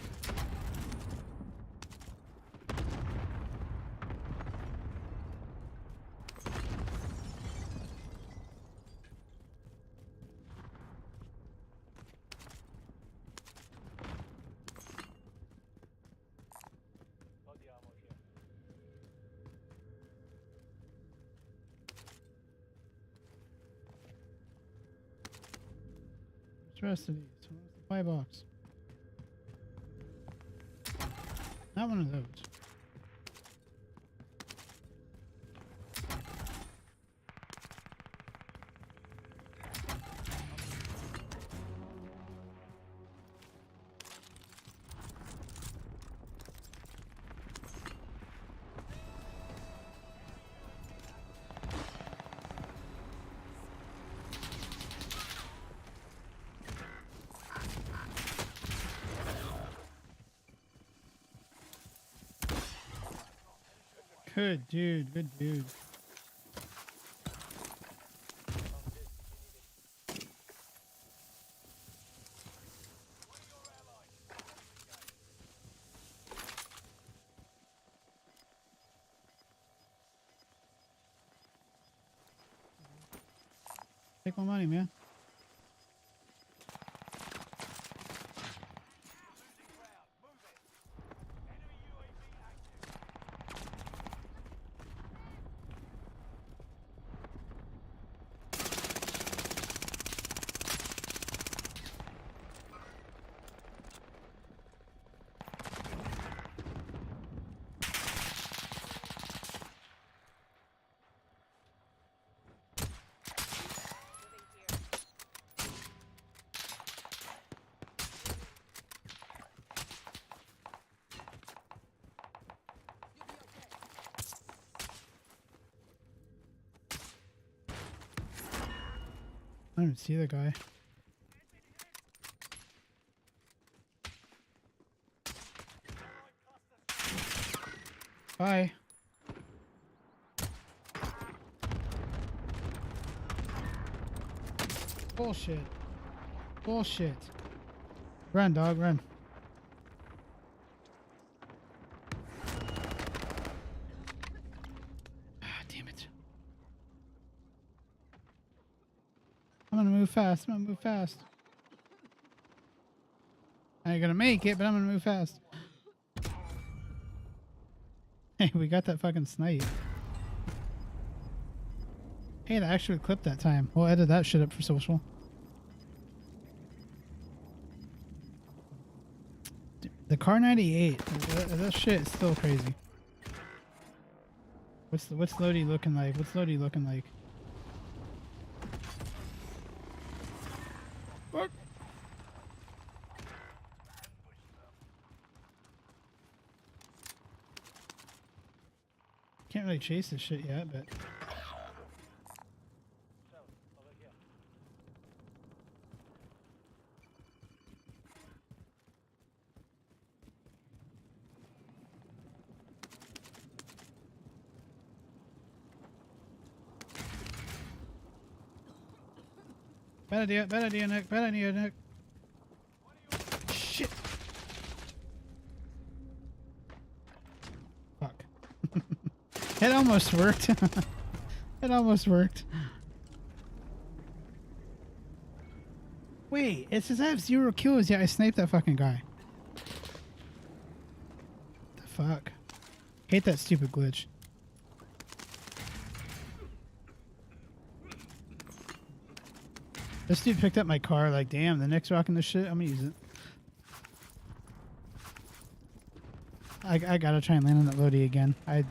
Body armor here. What's the rest of these? What's the pie box? Not one of those. Good dude, good dude. Take my money, man. Losing ground. Move it. Enemy UAV active. I don't even see the guy. Bye. Bullshit. Bullshit. Run, dog, run. Ah, damn it. I'm gonna move fast. I'm gonna move fast. I ain't gonna make it, but I'm gonna move fast. Hey, we got that fucking snipe. Hey, that actually clipped that time. We'll edit that shit up for social. The Car 98. That shit is still crazy. What's Lodi looking like? What's Lodi looking like? What? Can't really chase this shit yet, but So, over here. bad idea, Nick. Bad idea, Nick. Shit. Fuck. It almost worked. It almost worked. Wait, it says I have 0 kills, yet I sniped that fucking guy. The fuck? Hate that stupid glitch. This dude picked up my car. Like, damn, the Nick's rocking this shit. I'm gonna use it. I gotta try and land on that Lodi again. Why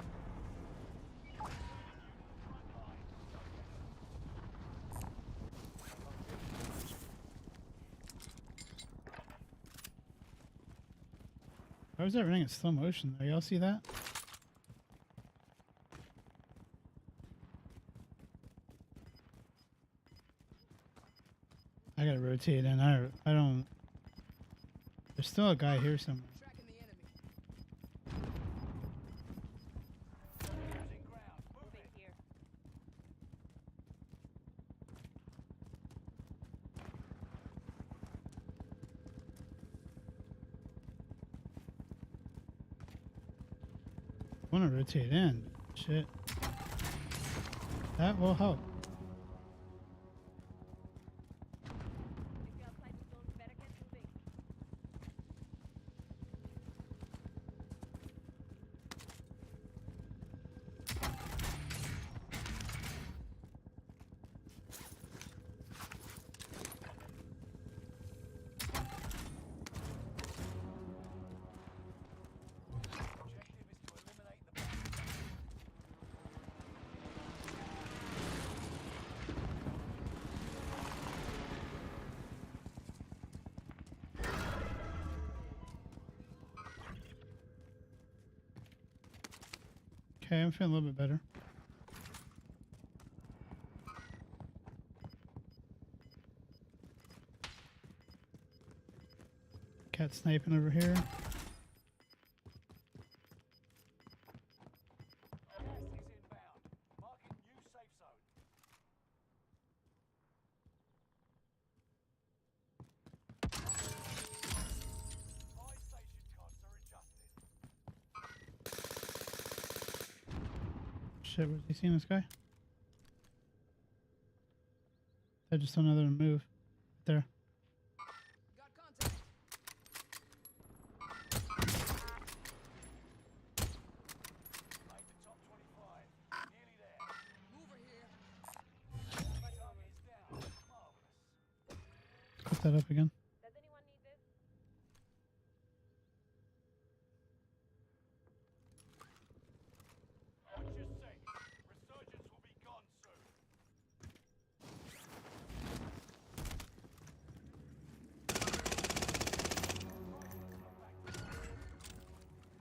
was that running in slow motion? Y'all see that? I gotta rotate in. I don't. There's still a guy here somewhere. Tracking the enemy. Losing ground. Moving. Here. I want to rotate in. Shit. That will help. If you're outside the zone, better get moving. Objective is to eliminate the bounty. Okay, I'm feeling a little bit better. Cat sniping over here. Gas is inbound. Marking new safe zone. Buy station costs are adjusted. Shit, was he seeing this guy? I just saw another move. There. Got contact. Made the top 25. Nearly there. Mover here. Target is down. Marvelous. Clip that up again. Does anyone need this? Watch your six. Resurgence will be gone soon.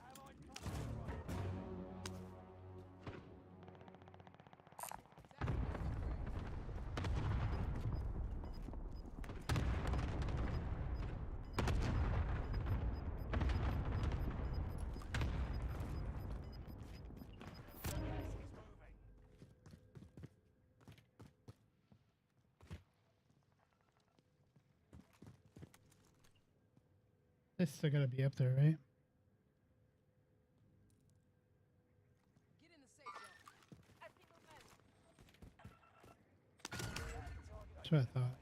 Allied customer gas is moving. This still gotta be up there, right? Get in the safe zone. I see movement. That's what I thought.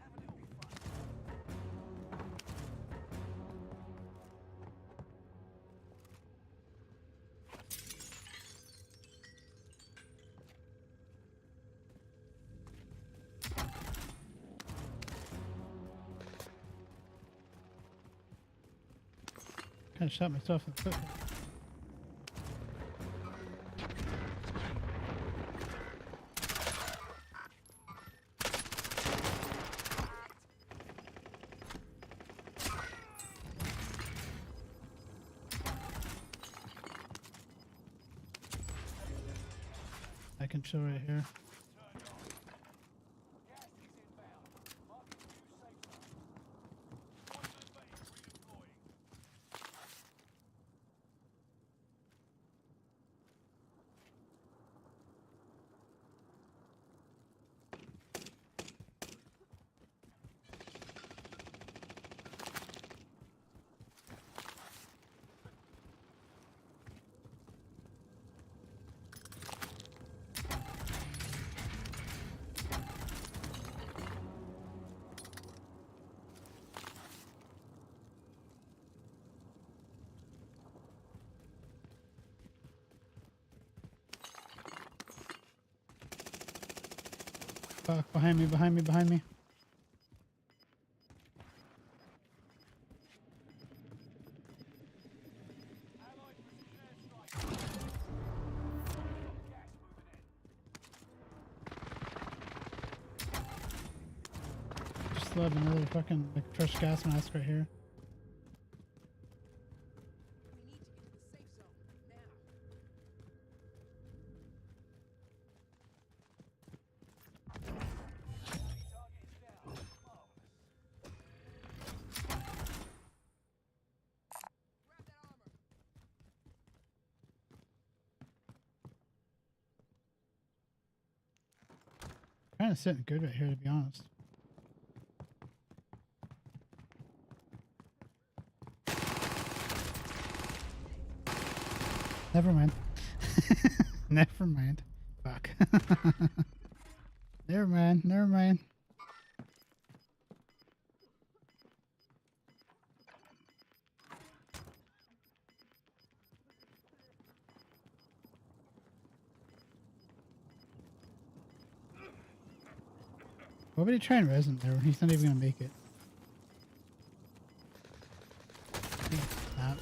Have a little fun. Kind of shot myself in the foot. I can chill right here. Turned on. Gas is inbound. Marking new safe zone. Poison bait redeploying. Fuck, behind me, behind me, behind me. Allied precision airstrike. Gas moving in. Just love another fucking like fresh gas mask right here. We need to get to the safe zone now. Target is down. Marvelous. Grab that armor. Kind of sitting good right here, to be honest. Never mind. Never mind. Fuck. Never mind. Never mind. Why would he try and res him there when he's not even gonna make it? Not.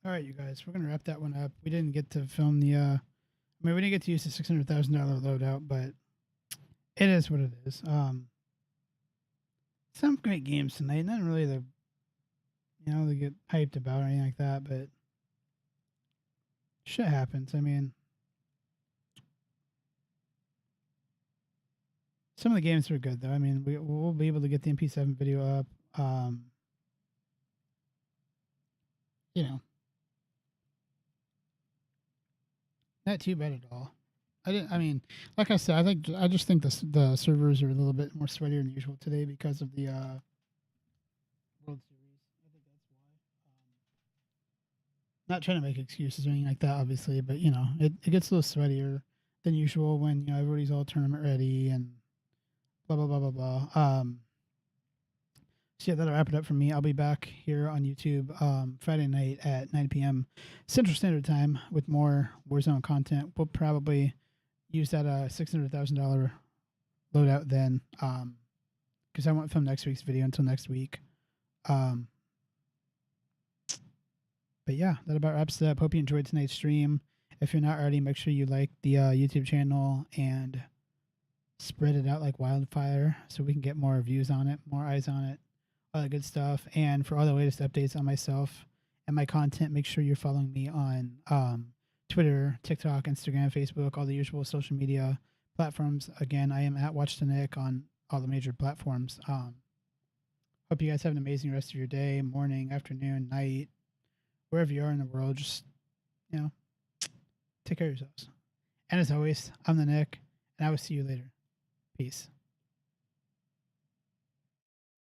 All right, you guys, we're gonna wrap that one up. We didn't get to film the. I mean, we didn't get to use the $600,000 loadout, but it is what it is. Some great games tonight. Not really the, they get hyped about or anything like that, but shit happens. I mean, some of the games were good though. I mean, we'll be able to get the MP7 video up. You know, not too bad at all. I mean, like I said, I just think the servers are a little bit more sweatier than usual today because of the World Series. I think that's why. Not trying to make excuses or anything like that, obviously, but it gets a little sweatier than usual when everybody's all tournament ready and blah blah blah blah blah. So yeah, that'll wrap it up for me. I'll be back here on YouTube Friday night at 9 p.m. Central Standard Time with more Warzone content. We'll probably use that $600,000 loadout then, because I won't film next week's video until next week. But yeah, that about wraps it up. Hope you enjoyed tonight's stream. If you're not already, make sure you like the YouTube channel and spread it out like wildfire so we can get more views on it, more eyes on it, all that good stuff. And for all the latest updates on myself and my content, make sure you're following me on Twitter, TikTok, Instagram, Facebook, all the usual social media platforms. Again, I am at xthenikxx on all the major platforms. Hope you guys have an amazing rest of your day, morning, afternoon, night, wherever you are in the world. Just, take care of yourselves. And as always, I'm the Nick, and I will see you later. Peace.